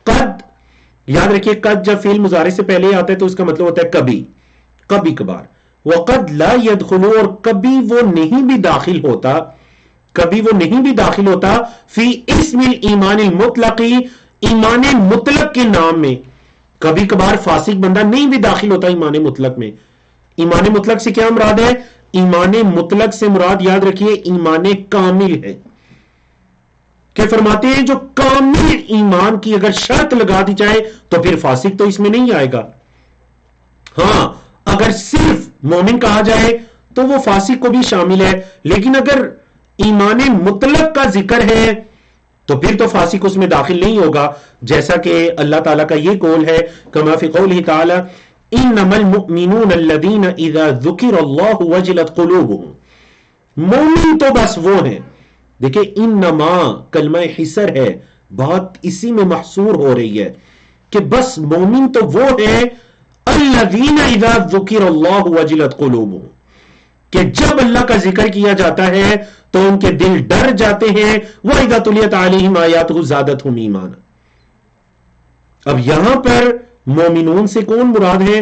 قد، یاد رکھیے قد جب فعل مضارع سے پہلے آتا ہے تو اس کا مطلب ہوتا ہے کبھی، کبھی کبھار. وَقَدْ لَا يَدْخُلُ، اور کبھی وہ نہیں بھی داخل ہوتا، کبھی وہ نہیں بھی داخل ہوتا فی اسم الایمان المطلق، ایمان مطلق کے نام میں. کبھی کبھار فاسق بندہ نہیں بھی داخل ہوتا ایمان مطلق میں. ایمان مطلق سے کیا مراد ہے؟ ایمان مطلق سے مراد یاد رکھیے ایمان کامل ہے. کہ فرماتے ہیں جو کامل ایمان کی اگر شرط لگا دی جائے تو پھر فاسق تو اس میں نہیں آئے گا. ہاں اگر صرف مومن کہا جائے تو وہ فاسق کو بھی شامل ہے، لیکن اگر ایمان مطلق کا ذکر ہے تو پھر تو فاسق اس میں داخل نہیں ہوگا، جیسا کہ اللہ تعالیٰ کا یہ قول ہے کما فی قولہ تعالی انما المؤمنون الذین اذا ذکر اللہ وجلت قلوبهم. مومن تو بس وہ ہیں، دیکھیں انما کلمہ حصر ہے، بات اسی میں محصور ہو رہی ہے کہ بس مومن تو وہ ہیں الذین اذا ذکر اللہ وجلت قلوبهم، کہ جب اللہ کا ذکر کیا جاتا ہے تو ان کے دل ڈر جاتے ہیں. وَإِذَا تُلِيَتْ عَلَيْهِمْ آيَاتُهُ زَادَتْهُمْ ایمانا. اب یہاں پر مومنون سے کون مراد ہے؟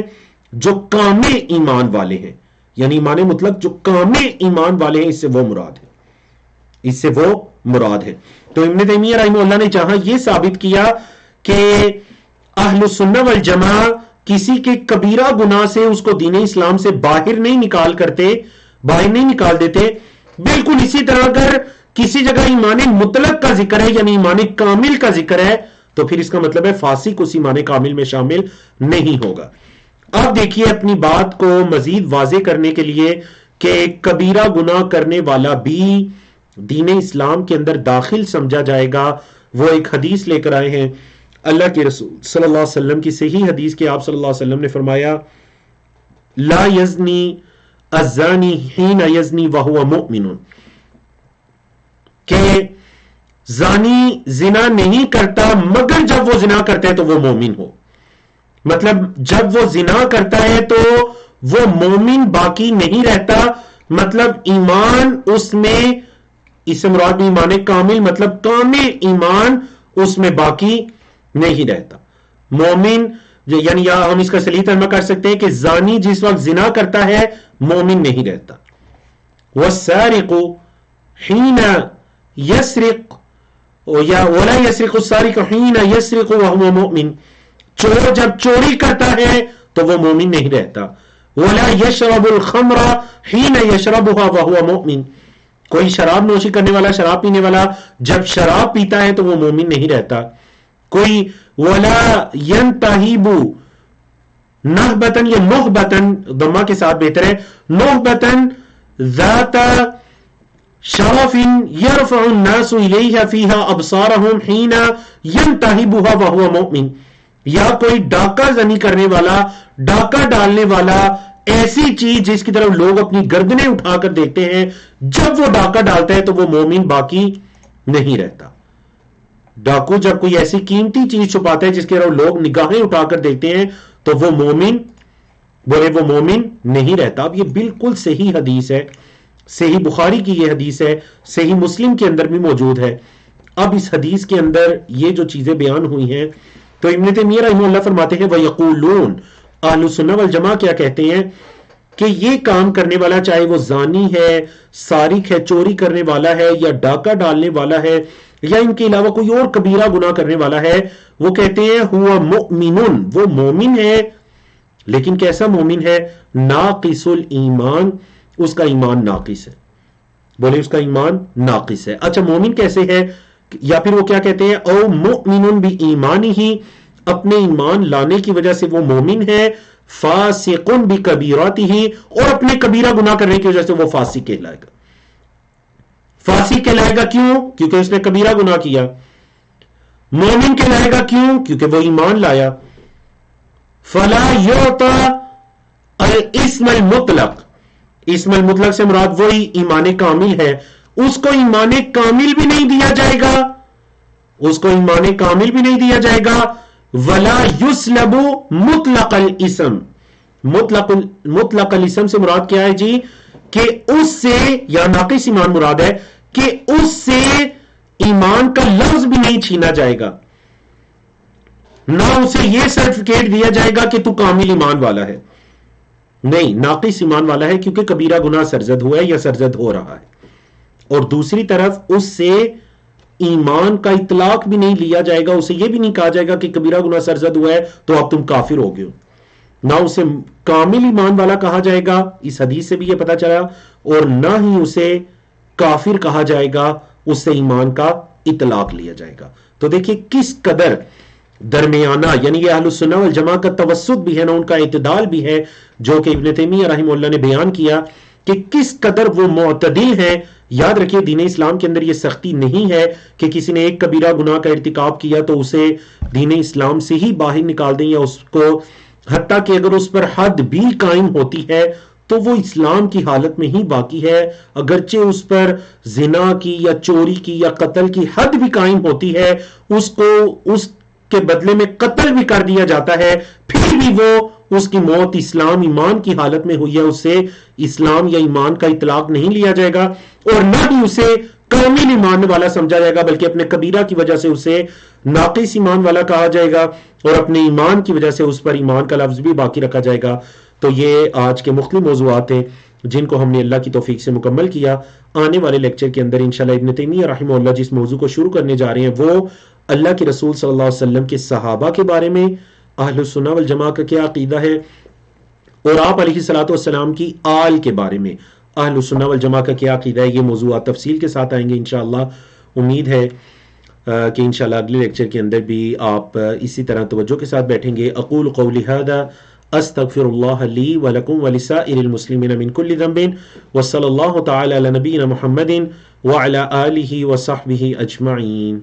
جو کامل ایمان والے ہیں، یعنی ایمان مطلق جو کامل ایمان والے ہیں، اس سے وہ مراد ہے، اس سے وہ مراد ہے. تو ابن تیمیہ رحمہ اللہ نے جہاں یہ ثابت کیا کہ اہل سنہ والجماع کسی کے کبیرہ گناہ سے اس کو دین اسلام سے باہر نہیں نکال کرتے، باہر نہیں نکال دیتے، بالکل اسی طرح اگر کسی جگہ ایمان مطلق کا ذکر ہے یعنی ایمان کامل کا ذکر ہے تو پھر اس کا مطلب ہے فاسق اس ایمان کامل میں شامل نہیں ہوگا. اب دیکھیے اپنی بات کو مزید واضح کرنے کے لیے کہ کبیرہ گناہ کرنے والا بھی دین اسلام کے اندر داخل سمجھا جائے گا، وہ ایک حدیث لے کر آئے ہیں اللہ کے رسول صلی اللہ علیہ وسلم کی صحیح حدیث کے. آپ صلی اللہ علیہ وسلم نے فرمایا لا یزنی الزانی حین یزنی وہو مؤمن، کہ زانی زنا نہیں کرتا مگر جب وہ زنا کرتا ہے تو وہ مومن ہو. مطلب جب وہ زنا کرتا ہے تو وہ مومن باقی نہیں رہتا، مطلب ایمان اس میں، اس سے مراد بھی ایمان کامل، مطلب کامل ایمان اس میں باقی نہیں رہتا. مومن یعنی یا ہم اس کا صحیح ترجمہ کر سکتے ہیں کہ زانی جس وقت زنا کرتا ہے مومن نہیں رہتا. والسارق حین یسرق یا ولا یسرق السارق حین یسرق وهو مؤمن، چور جب چوری کرتا ہے تو وہ مومن نہیں رہتا. ولا یشرب الخمر حین یشربها وهو مؤمن، کوئی شراب نوشی کرنے والا، شراب پینے والا جب شراب پیتا ہے تو وہ مومن نہیں رہتا. کوئی ولا ينتهب نهبة یا نهبة ضمہ کے ساتھ بہتر ہے، نهبة ذات شرف يرفع الناس إليها فيها أبصارهم حين ينتهبها وهو مؤمن، یا کوئی ڈاکہ زنی کرنے والا، ڈاکہ ڈالنے والا، ایسی چیز جس کی طرف لوگ اپنی گردنیں اٹھا کر دیکھتے ہیں، جب وہ ڈاکہ ڈالتا ہے تو وہ مومن باقی نہیں رہتا. ڈاکو جب کوئی ایسی قیمتی چیز چھپاتا ہے جس کی طرف لوگ نگاہیں اٹھا کر دیکھتے ہیں تو وہ مومن نہیں رہتا. اب یہ بالکل صحیح حدیث ہے، صحیح بخاری کی یہ حدیث ہے، صحیح مسلم کے اندر بھی موجود ہے. اب اس حدیث کے اندر یہ جو چیزیں بیان ہوئی ہیں تو ابن تیمیہ رحمہ اللہ فرماتے ہیں وَيَقُولُونَ، اہل سنہ والجماع کیا کہتے ہیں کہ یہ کام کرنے والا چاہے وہ زانی ہے، سارق ہے، چوری کرنے والا ہے، یا ڈاکہ ڈالنے والا ہے، یا ان کے علاوہ کوئی اور کبیرہ گناہ کرنے والا ہے، وہ کہتے ہیں ہوا مؤمن، وہ مومن ہے، لیکن کیسا مومن ہے؟ ناقص الایمان، اس کا ایمان ناقص ہے. بولے اس کا ایمان ناقص ہے. اچھا مومن کیسے ہے؟ یا پھر وہ کیا کہتے ہیں او مؤمن بی ایمانی ہی، اپنے ایمان لانے کی وجہ سے وہ مومن ہے، فاسق بکبیراتہ، اور اپنے کبیرہ گناہ کرنے کی وجہ سے وہ فاسق کہلائے گا. فاسق کہلائے گا کیوں؟ کیونکہ اس نے کبیرہ گناہ کیا. مومن کہلائے گا کیوں؟ کیونکہ وہ ایمان لایا. فلا یعطى الاسم المطلق. اسم المطلق سے مراد وہی ایمان کامل ہے، اس کو ایمان کامل بھی نہیں دیا جائے گا، اس کو ایمان کامل بھی نہیں دیا جائے گا. ولا یسلب مطلق الاسم. مطلق الاسم سے مراد کیا ہے جی؟ کہ اس سے، یا ناقص ایمان مراد ہے کہ اس سے ایمان کا لفظ بھی نہیں چھینا جائے گا، نہ اسے یہ سرٹیفکیٹ دیا جائے گا کہ تو کامل ایمان والا ہے. نہیں، ناقص ایمان والا ہے کیونکہ کبیرہ گناہ سرزد ہوا ہے یا سرزد ہو رہا ہے. اور دوسری طرف اس سے ایمان کا اطلاق بھی نہیں لیا جائے گا، اسے یہ بھی نہیں کہا جائے گا کہ کبیرہ گناہ سرزد ہوا ہے تو اب تم کافر ہو گئے ہو. نہ اسے کامل ایمان والا کہا جائے گا، اس حدیث سے بھی یہ پتا چلا، اور نہ ہی اسے کافر کہا جائے گا، اس سے ایمان کا اطلاق لیا جائے گا. تو دیکھیے کس قدر درمیانہ، یعنی یہ اہل السنہ والجماعہ کا توسط بھی ہے نا، ان کا اعتدال بھی ہے، جو کہ ابن تیمیہ رحمہ اللہ نے بیان کیا کہ کس قدر وہ معتدل ہیں. یاد رکھیے دین اسلام کے اندر یہ سختی نہیں ہے کہ کسی نے ایک کبیرہ گناہ کا ارتکاب کیا تو اسے دین اسلام سے ہی باہر نکال دیں، یا اس کو، حتیٰ کہ اگر اس پر حد بھی قائم ہوتی ہے تو وہ اسلام کی حالت میں ہی باقی ہے. اگرچہ اس پر زنا کی یا چوری کی یا قتل کی حد بھی قائم ہوتی ہے، اس کو اس کے بدلے میں قتل بھی کر دیا جاتا ہے، پھر بھی وہ، اس کی موت اسلام ایمان کی حالت میں ہوئی ہے، اسے اسلام یا ایمان کا اطلاق نہیں لیا جائے گا، اور نہ ہی اسے کامل ایمان والا سمجھا جائے گا، بلکہ اپنے کبیرہ کی وجہ سے اسے ناقص ایمان والا کہا جائے گا، اور اپنے ایمان کی وجہ سے اس پر ایمان کا لفظ بھی باقی رکھا جائے گا. تو یہ آج کے مختلف موضوعات ہیں جن کو ہم نے اللہ کی توفیق سے مکمل کیا. آنے والے لیکچر کے اندر انشاءاللہ ابن تیمیہ رحمہ اللہ جس موضوع کو شروع کرنے جا رہے ہیں وہ اللہ کے رسول صلی اللہ علیہ وسلم کے صحابہ کے بارے میں، اہل السنہ والجماعہ کا کیا عقیدہ ہے، اور آپ علیہ الصلوۃ والسلام کی آل کے بارے میں اہل السنہ والجماعہ کا کیا عقیدہ ہے. یہ موضوعات تفصیل کے ساتھ آئیں گے انشاءاللہ. امید ہے کہ انشاءاللہ اگلے لیکچر کے اندر بھی آپ اسی طرح توجہ کے ساتھ بیٹھیں گے. اقول قولی ھذا استغفر اللہ لی ولکم ولسائر المسلمین من کل ذنب وصلی اللہ تعالی علی نبینا محمد وعلی آلہ وصحبہ اجمعین.